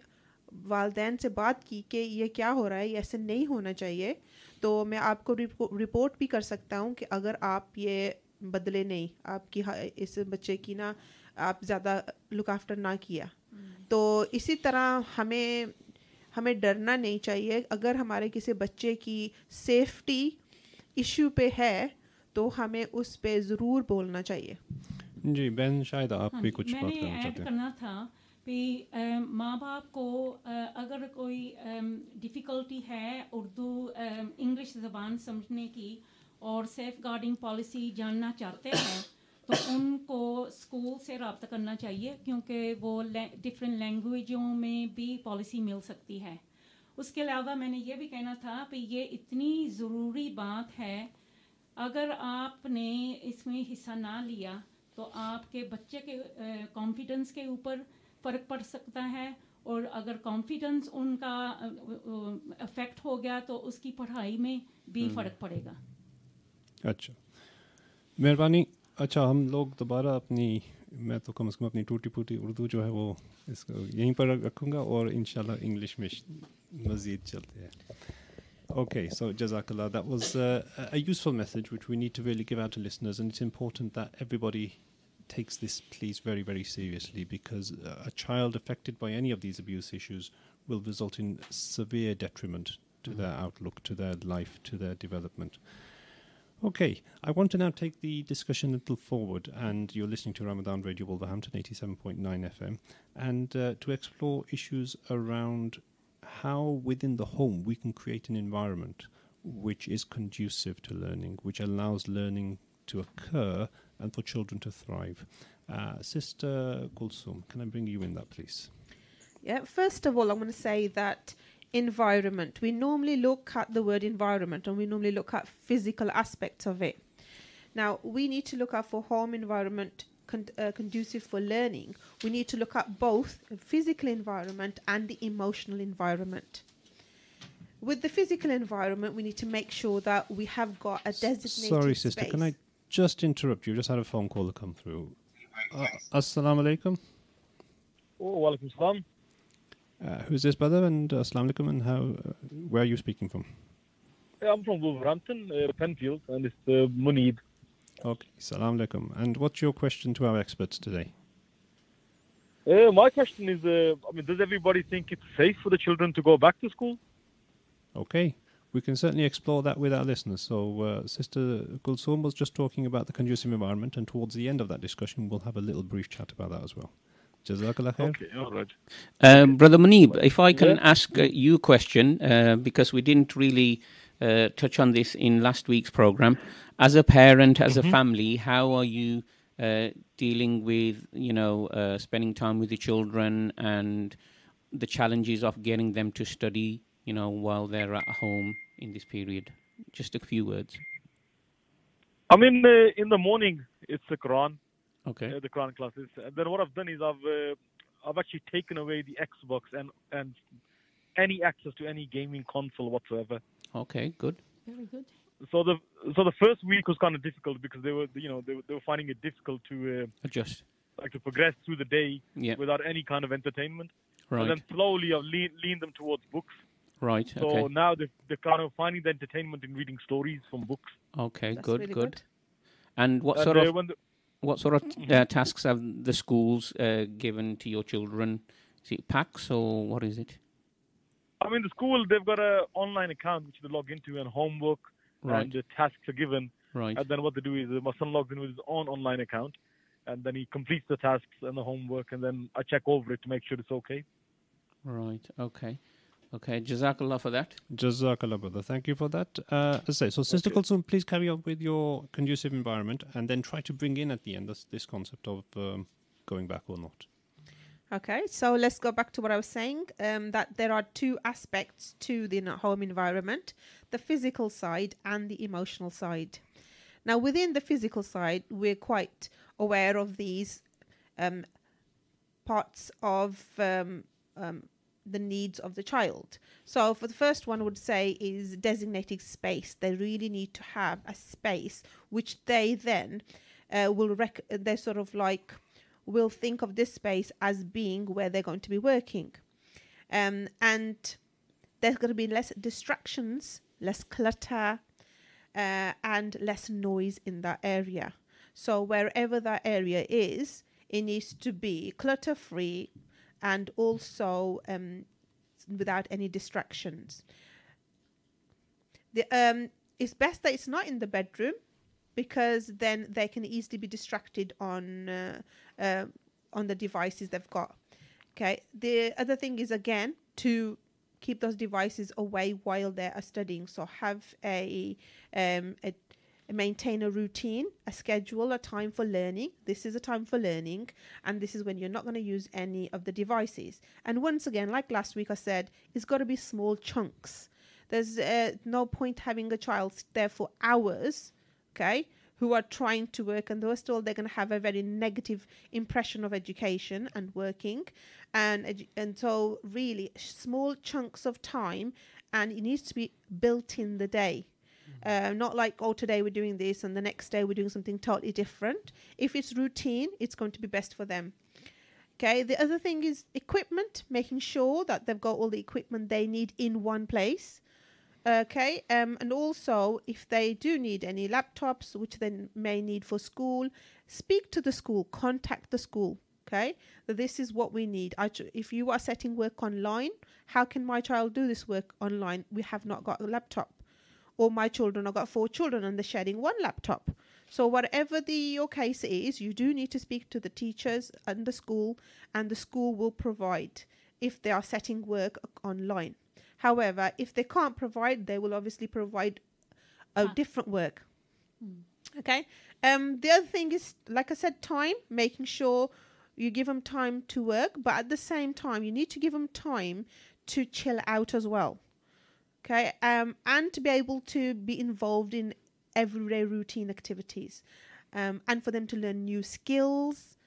والدین سے بات کی کہ یہ کیا ہو رہا ہے, یہ ایسے نہیں ہونا چاہیے. تو میں آپ کو رپورٹ بھی کر سکتا ہوں کہ اگر آپ یہ بدلے نہیں, آپ کی اس بچے کی نا آپ زیادہ لک آفٹر نہ کیا. تو اسی طرح ہمیں ڈرنا نہیں چاہیے. اگر ہمارے کسی بچے کی سیفٹی ایشو پہ ہے تو ہمیں اس پہ ضرور بولنا چاہیے. جی بہن, شاید آپ بھی کچھ بات کرنا چاہتے ہیں. میں نے ایڈ کرنا تھا کہ ماں باپ کو اگر کوئی ڈیفیکلٹی ہے اردو انگلش زبان سمجھنے کی اور سیف گارڈنگ پالیسی جاننا چاہتے ہیں تو ان کو اسکول سے رابطہ کرنا چاہیے, کیونکہ وہ ڈفرینٹ لینگویجوں میں بھی پالیسی مل سکتی ہے. اس کے علاوہ میں نے یہ بھی کہنا تھا کہ یہ اتنی ضروری بات ہے, اگر آپ نے اس میں حصہ نہ لیا تو آپ کے بچے کے کانفیڈنس کے اوپر فرق پڑ سکتا ہے, اور اگر کانفیڈنس ان کا افیکٹ ہو گیا تو اس کی پڑھائی میں بھی فرق پڑے گا. اچھا, مہربانی. اچھا, ہم لوگ دوبارہ میں تو کم از کم اپنی ٹوٹی پھوٹی اردو جو ہے وہ اس کو یہیں پر رکھوں گا اور انشاءاللہ انگلش میں مزید چلتے ہیں. Okay, so Jazakallah. That was a useful message which we need to really give out to listeners, and it's important that everybody takes this, please, very, very seriously, because a child affected by any of these abuse issues will result in severe detriment to their outlook, to their life, to their development. Okay, I want to now take the discussion a little forward, and you're listening to Ramadan Radio Wolverhampton 87.9 FM, and to explore issues around how within the home we can create an environment which is conducive to learning, which allows learning to occur and for children to thrive. Sister Kulsum, can I bring you in that, please? Yeah, first of all, I'm going to say that environment, we normally look at the word environment and we normally look at physical aspects of it. Now, we need to look out for home environment conducive for learning. We need to look at both the physical environment and the emotional environment. With the physical environment, we need to make sure that we have got a designated Sorry, sister, space. can I just interrupt you? Just had a phone call to come through. Assalamu alaikum. Oh, walaikum salam. Who's this, brother? And assalamu alaikum. And where are you speaking from? I'm from Wolverhampton, Penfield, and it's Munib. Okay, assalamu alaikum. And what's your question to our experts today? My question is, does everybody think it's safe for the children to go back to school? Okay, we can certainly explore that with our listeners. So Sister Kulsum was just talking about the conducive environment, and towards the end of that discussion, we'll have a little brief chat about that as well. Jazakallah khair. Okay, all right. Brother Munib, if I can Yeah. ask you a question, because we didn't really touch on this in last week's program. As a parent, as a family, how are you dealing with, spending time with the children and the challenges of getting them to study, while they're at home in this period? Just a few words. I mean, in the morning, it's the Quran, Okay. the Quran classes. And then what I've done is I've actually taken away the Xbox and any access to any gaming console whatsoever. Okay, good. Very good. So the first week was kind of difficult because they were finding it difficult to Adjust. to progress through the day Yeah. without any kind of entertainment. Right. And then slowly I've leaned them towards books. Right. So Okay. now they're kind of finding the entertainment in reading stories from books. Okay. That's Good. really Good. good. And what And, sort of when tasks have the schools given to your children? Is it packs or what is it? I mean, the school, they've got an online account which they log into and homework Right. and the tasks are given. Right. And then what they do is my son logs in with his own online account and then he completes the tasks and the homework and then I check over it to make sure it's okay. Right. Okay. Okay. Jazakallah for that. Jazakallah, brother. Thank you for that. As I say, so Sister Kulsum, please carry on with your conducive environment and then try to bring in at the end this concept of going back or not. Okay, so let's go back to what I was saying, that there are two aspects to the home environment, the physical side and the emotional side. Now, within the physical side, we're quite aware of these parts of the needs of the child. So for the first one, I would say is designated space. They really need to have a space which they then they're sort of like will think of this space as being where they're going to be working. And there's going to be less distractions, less clutter, and less noise in that area. So wherever that area is, it needs to be clutter-free and also without any distractions. It's best that it's not in the bedroom, because then they can easily be distracted on the devices they've got. Okay. The other thing is, again, to keep those devices away while they are studying. So have maintain a routine, a schedule, a time for learning. This is a time for learning, and this is when you're not going to use any of the devices. And once again, like last week I said, it's got to be small chunks. There's no point having a child sit there for hours, okay, who are trying to work, and they're going to have a very negative impression of education and working, and so really small chunks of time, and it needs to be built in the day. Not like, oh, today we're doing this and the next day we're doing something totally different. If it's routine, it's going to be best for them. Okay, the other thing is equipment, making sure that they've got all the equipment they need in one place. Okay, and also if they do need any laptops, which they may need for school, speak to the school, contact the school. Okay, that this is what we need. If you are setting work online, how can my child do this work online? We have not got a laptop. Or my children, I've got 4 children and they're sharing 1 laptop. So whatever your case is, you do need to speak to the teachers and the school will provide if they are setting work online. However, if they can't provide, they will obviously provide a different work. Okay. The other thing is, like I said, time, making sure you give them time to work, but at the same time, you need to give them time to chill out as well. Okay. And to be able to be involved in everyday routine activities, and for them to learn new skills,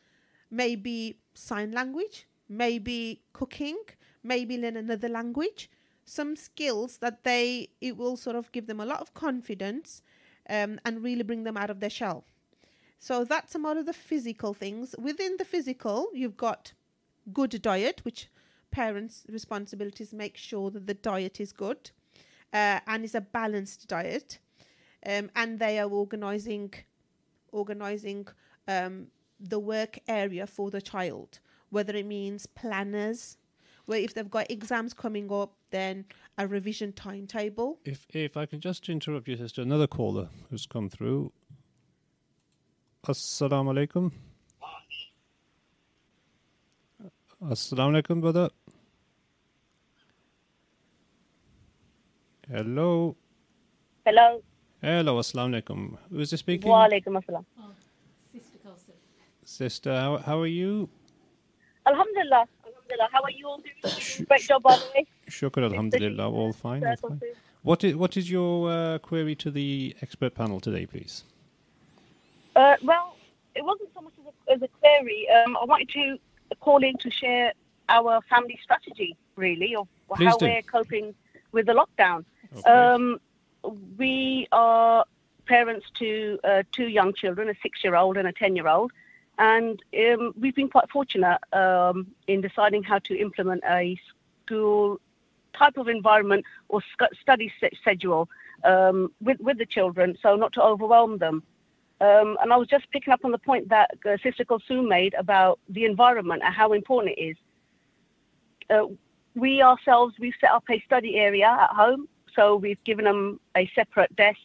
maybe sign language, maybe cooking, maybe learn another language. Some skills that it will sort of give them a lot of confidence, and really bring them out of their shell. So that's some of the physical things. Within the physical, you've got good diet, which parents' responsibilities make sure that the diet is good, and it's a balanced diet, and they are organizing the work area for the child, whether it means planners, where if they've got exams coming up, then a revision timetable. If I can just interrupt you, sister, another caller who's come through. Assalamu alaikum. Assalamu alaikum, brother. Hello. Hello. Hello, assalamu alaikum. Who is this speaking? Wa alaikum assalam. Oh, Sister Kausar. Sister, how are you? Alhamdulillah. Alhamdulillah. How are you all doing? Great job, by the way. Shukr, alhamdulillah, all fine, all fine. What is your query to the expert panel today, please? Well, it wasn't so much as a query. I wanted to call in to share our family strategy, really, of Please how do. we're coping with the lockdown. Okay. We are parents to two young children, a 6-year-old and a 10-year-old. And we've been quite fortunate in deciding how to implement a school type of environment or study schedule with the children, so not to overwhelm them. And I was just picking up on the point that Sister Kulsoom made about the environment and how important it is. We've set up a study area at home, so we've given them a separate desk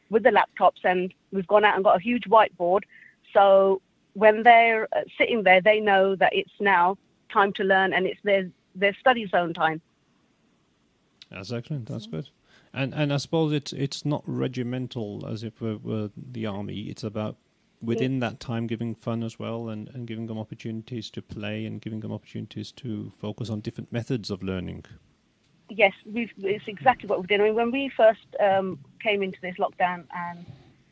with the laptops, and we've gone out and got a huge whiteboard. So when they're sitting there, they know that it's now time to learn, and it's their study zone time. That's excellent. That's good. And I suppose it's not regimental as if we're the army. It's about within that time giving fun as well, and giving them opportunities to play, and giving them opportunities to focus on different methods of learning. Yes, it's exactly what we're doing. I mean, when we first came into this lockdown, and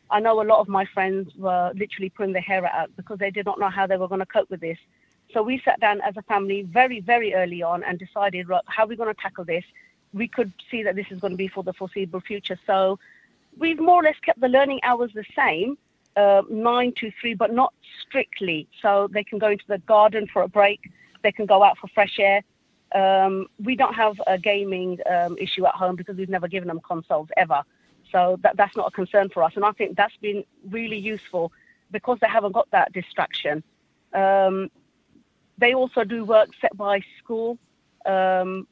I know a lot of my friends were literally pulling their hair out because they did not know how they were going to cope with this. So we sat down as a family very, very early on and decided, right, how are we going to tackle this? We could see that this is going to be for the foreseeable future. So we've more or less kept the learning hours the same, 9 to 3, but not strictly. So they can go into the garden for a break. They can go out for fresh air. We don't have a gaming issue at home because we've never given them consoles ever. So that's not a concern for us. And I think that's been really useful because they haven't got that distraction. They also do work set by school,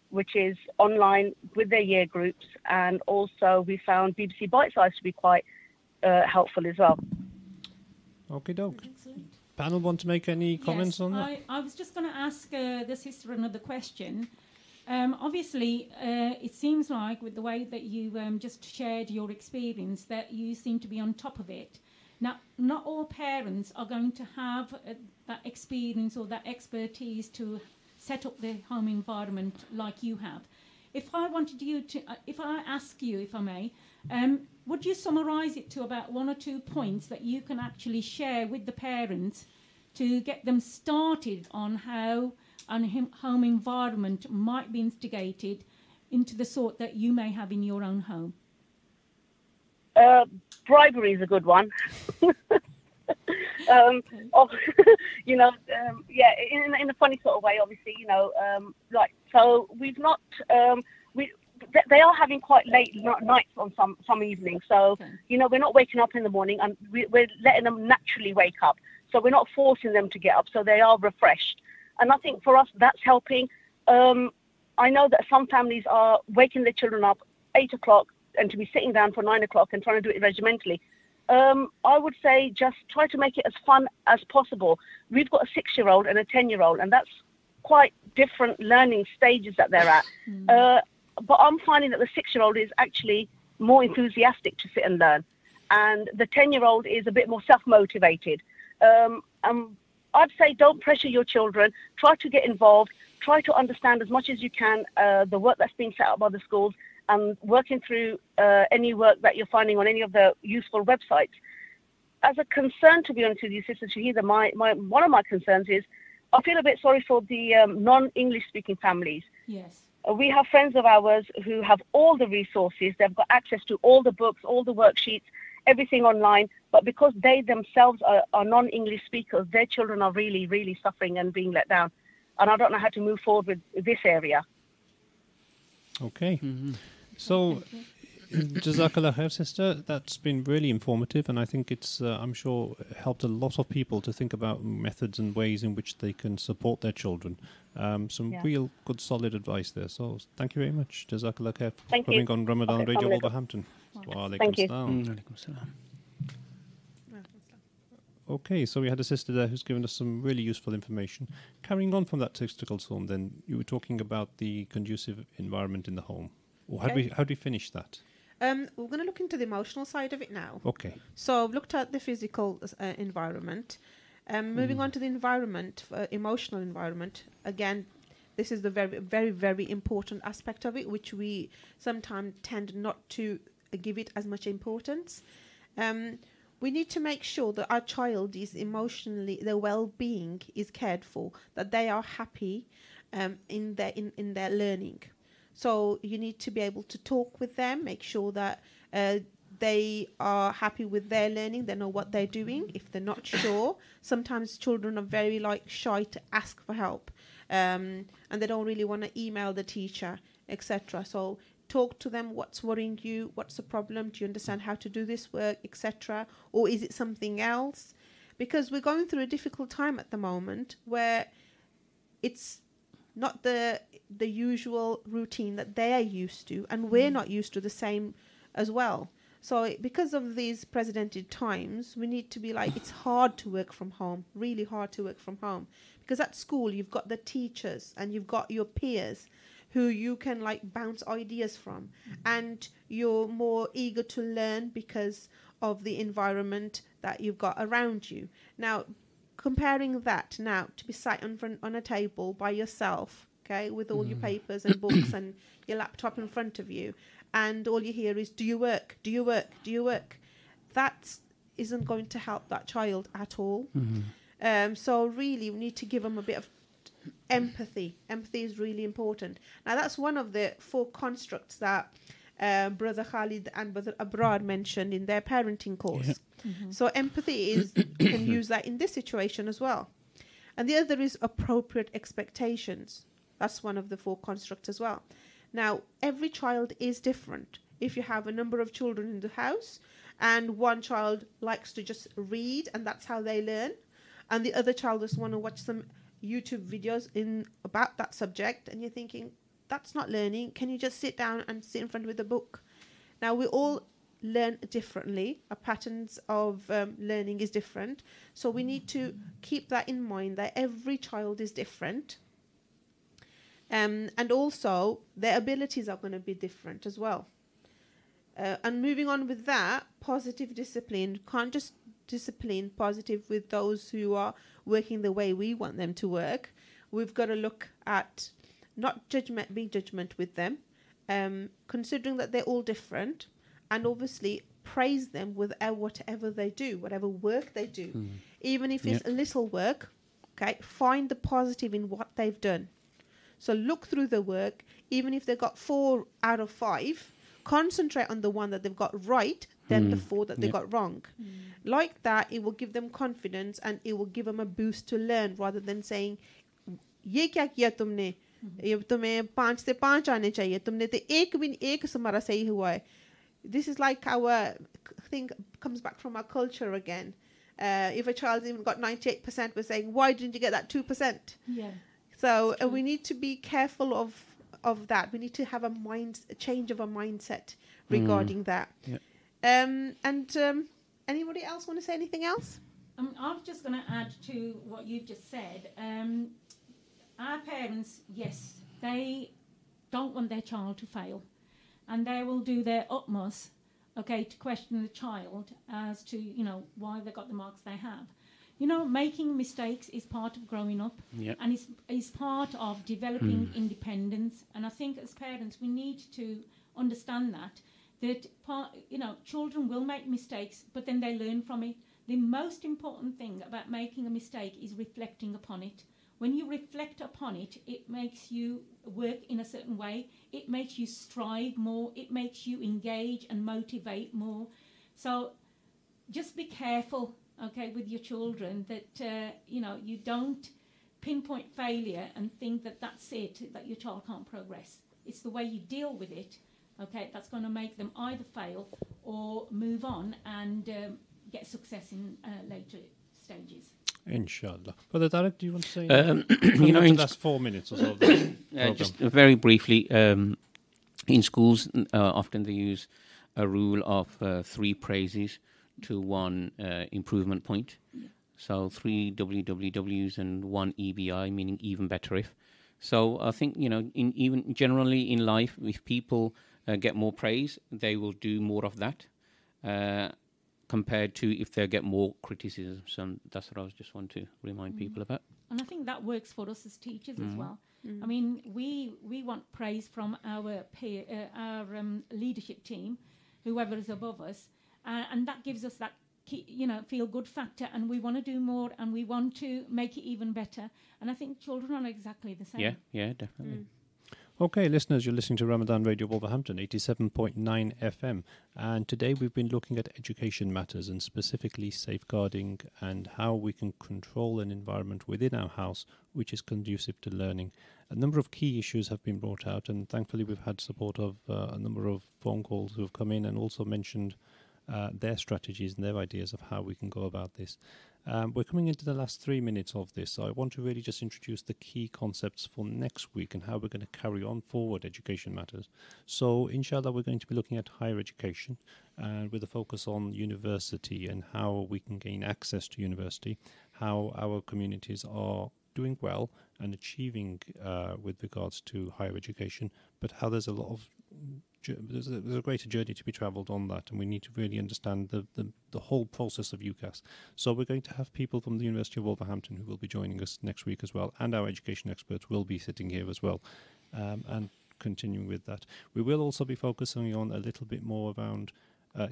which is online with their year groups. And also we found BBC Bite Size to be quite helpful as well. Okay, doke. Panel want to make any comments on that? I was just going to ask the sister another question. Obviously, it seems like with the way that you just shared your experience that you seem to be on top of it. Now, not all parents are going to have that experience or that expertise to set up their home environment like you have. If I wanted you to, if I ask you, if I may, would you summarise it to about 1 or 2 points that you can actually share with the parents to get them started on how a home environment might be instigated into the sort that you may have in your own home? Bribery is a good one. In a funny sort of way, obviously, so we've not, they are having quite late nights on some evenings. So, we're not waking up in the morning, and we're letting them naturally wake up. So we're not forcing them to get up, so they are refreshed. And I think for us, that's helping. I know that some families are waking their children up 8 o'clock and to be sitting down for 9 o'clock and trying to do it regimentally. I would say just try to make it as fun as possible. We've got a 6-year-old and a 10-year-old, and that's quite different learning stages that they're at. But I'm finding that the 6-year-old is actually more enthusiastic to sit and learn, and the 10-year-old is a bit more self-motivated. I'd say don't pressure your children. Try to get involved. Try to understand as much as you can the work that's being set up by the schools, and working through any work that you're finding on any of the useful websites. As a concern, to be honest with you, Sister Shahida, one of my concerns is I feel a bit sorry for the non-English speaking families. Yes. We have friends of ours who have all the resources. They've got access to all the books, all the worksheets, everything online. But because they themselves are non-English speakers, their children are really, really suffering and being let down. And I don't know how to move forward with this area. Okay. So, Jazakallah khair, sister. That's been really informative, and I think it's, I'm sure, helped a lot of people to think about methods and ways in which they can support their children. Some real good, solid advice there. So, thank you very much. Jazakallah khair for coming on Ramadan Radio Wolverhampton. Wa alaikum Thank you. salam. Okay, so we had a sister there who's given us some really useful information. Carrying on from that testicle storm, then you were talking about the conducive environment in the home. Or how do we finish that? We're going to look into the emotional side of it now. Okay. So I've looked at the physical environment. Moving on to the environment, emotional environment. Again, this is the very, very, very important aspect of it, which we sometimes tend not to give it as much importance. We need to make sure that our child is emotionally, their well-being is cared for, that they are happy in their learning. So you need to be able to talk with them, make sure that they are happy with their learning, they know what they're doing. If they're not sure, sometimes children are very shy to ask for help, and they don't really want to email the teacher, etc. So talk to them, what's worrying you, what's the problem, do you understand how to do this work, etc. Or is it something else? Because we're going through a difficult time at the moment where it's not the usual routine that they are used to, and we're not used to the same as well. So because of these precedented times, we need to be it's hard to work from home, really hard to work from home. Because at school, you've got the teachers and you've got your peers who you can bounce ideas from, and you're more eager to learn because of the environment that you've got around you. Now, comparing that now to be sat on a table by yourself, okay, with all your papers and books and your laptop in front of you, and all you hear is, do you work, do you work, do you work? That isn't going to help that child at all. So really, we need to give them a bit of empathy. Empathy is really important. Now, that's one of the 4 constructs that Brother Khalid and Brother Abrar mentioned in their parenting course. So empathy is, you can use that in this situation as well. And the other is appropriate expectations. That's one of the 4 constructs as well. Now, every child is different. If you have a number of children in the house and one child likes to just read and that's how they learn, and the other child just want to watch some YouTube videos about that subject, and you're thinking, that's not learning. Can you just sit down and sit in front with a book? Now, we all learn differently. Our patterns of learning is different. So we need to keep that in mind, that every child is different. And also, their abilities are going to be different as well. And moving on with that, positive discipline. Can't just discipline positive with those who are working the way we want them to work. We've got to look at not being judgment with them, considering that they're all different, and obviously praise them with whatever they do, whatever work they do. Even if it's a little work, okay, find the positive in what they've done. So look through the work, even if they've got 4 out of 5, concentrate on the one that they've got right, then the 4 that they got wrong. Like that, it will give them confidence and it will give them a boost to learn, rather than saying, ये क्या किया तुमने, ये तुम्हें 5 से 5 आने चाहिए, तुमने तो एक तुम्हारा सही हुआ है. This is like our thing comes back from our culture again. If a child's even got 98%, we're saying, why didn't you get that 2%? Yeah. So we need to be careful of that. We need to have a change of a mindset regarding that. Anybody else want to say anything else? I'm just going to add to what you've just said. Our parents, yes, they don't want their child to fail, and they will do their utmost, okay, to question the child as to, why they got the marks they have. Making mistakes is part of growing up, and is part of developing independence. And I think as parents, we need to understand that children will make mistakes, but then they learn from it. The most important thing about making a mistake is reflecting upon it. When you reflect upon it, it makes you work in a certain way. It makes you strive more. It makes you engage and motivate more. So just be careful, okay, with your children, that, you don't pinpoint failure and think that that's it, that your child can't progress. It's the way you deal with it, okay, that's going to make them either fail or move on and get success in later stages. Inshallah. Brother Tarek, do you want to say in the last 4 minutes or so of the just very briefly, in schools, often they use a rule of 3 praises to 1 improvement point. So 3 wwws and 1 EBI, meaning even better if. So I think, even generally in life, if people get more praise, they will do more of that compared to if they get more criticism. So that's what I was just want to remind people about. And I think that works for us as teachers as well. I mean, we want praise from our leadership team, whoever is above us, and that gives us that feel good factor, and we want to do more, and we want to make it even better. And I think children are exactly the same. Yeah, definitely. Okay, listeners, you're listening to Ramadan Radio Wolverhampton, 87.9 FM. And today we've been looking at education matters and specifically safeguarding and how we can control an environment within our house which is conducive to learning. A number of key issues have been brought out, and thankfully we've had support of a number of phone calls who have come in and also mentioned their strategies and their ideas of how we can go about this. We're coming into the last 3 minutes of this, so I want to really just introduce the key concepts for next week and how we're going to carry on forward education matters. So, inshallah, we're going to be looking at higher education with a focus on university and how we can gain access to university, how our communities are doing well and achieving with regards to higher education, but how there's a lot of there's a greater journey to be travelled on that, and we need to really understand the whole process of UCAS. So we're going to have people from the University of Wolverhampton who will be joining us next week as well, and our education experts will be sitting here as well, and continuing with that. We will also be focusing on a little bit more around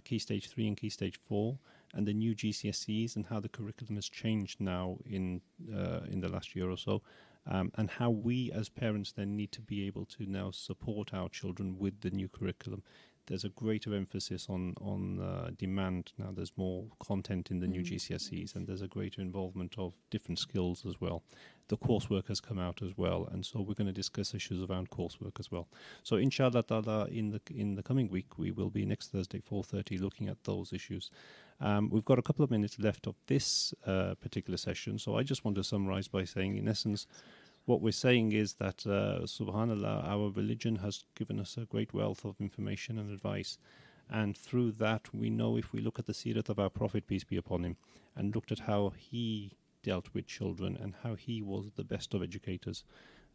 Key Stage 3 and Key Stage 4 and the new GCSEs and how the curriculum has changed now in the last year or so. And how we as parents then need to be able to now support our children with the new curriculum. There's a greater emphasis on demand now. There's more content in the new GCSEs, and there's a greater involvement of different skills as well. The coursework has come out as well, and so we're going to discuss issues around coursework as well. So inshallah ta'ala, in the coming week, we will be next Thursday 4:30 looking at those issues. We've got a couple of minutes left of this particular session, so I just want to summarize by saying, in essence, what we're saying is that, subhanallah, our religion has given us a great wealth of information and advice. And through that, we know if we look at the seerat of our Prophet, peace be upon him, and looked at how he dealt with children and how he was the best of educators,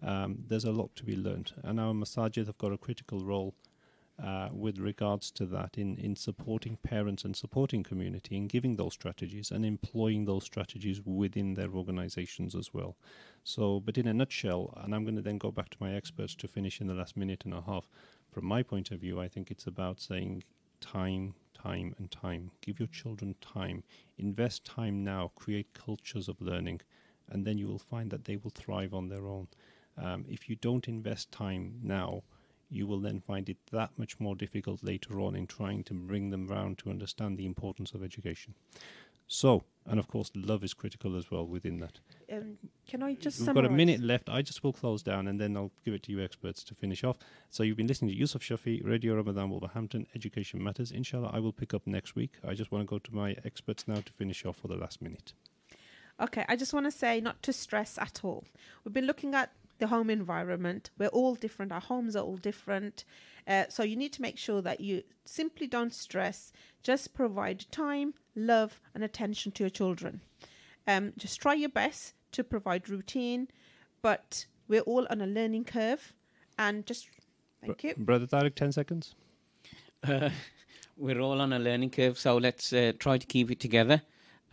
there's a lot to be learnt. And our masajid have got a critical role with regards to that in supporting parents and supporting community and giving those strategies and employing those strategies within their organizations as well. So, but in a nutshell, and I'm going to then go back to my experts to finish in the last minute and a half, from my point of view, I think it's about saying time, and time. Give your children time. Invest time now. Create cultures of learning, and then you will find that they will thrive on their own. If you don't invest time now, you will then find it that much more difficult later on in trying to bring them round to understand the importance of education. So, and of course, love is critical as well within that. Can I just We've summarize? got a minute left. I just will close down and then I'll give it to you experts to finish off. So you've been listening to Yusuf Shafi, Radio Ramadan Wolverhampton, Education Matters. Inshallah, I will pick up next week. I just want to go to my experts now to finish off for the last minute. Okay, I just want to say not to stress at all. We've been looking at the home environment. We're all different. Our homes are all different. So you need to make sure that you simply don't stress. Just provide time, love, and attention to your children. Just try your best to provide routine, but we're all on a learning curve. And just thank you. Brother Tariq, 10 seconds. We're all on a learning curve, so let's try to keep it together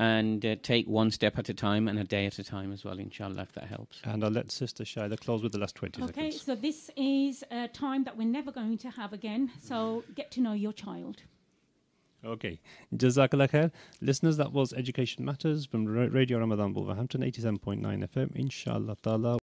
and take one step at a time and a day at a time as well, inshallah, if that helps. And I'll let Sister Shaila close with the last 20 seconds. Okay, so this is a time that we're never going to have again, so get to know your child. Okay. Jazakallah khair. Listeners, that was Education Matters from Radio Ramadan Wolverhampton, 87.9 FM. Inshallah ta'ala.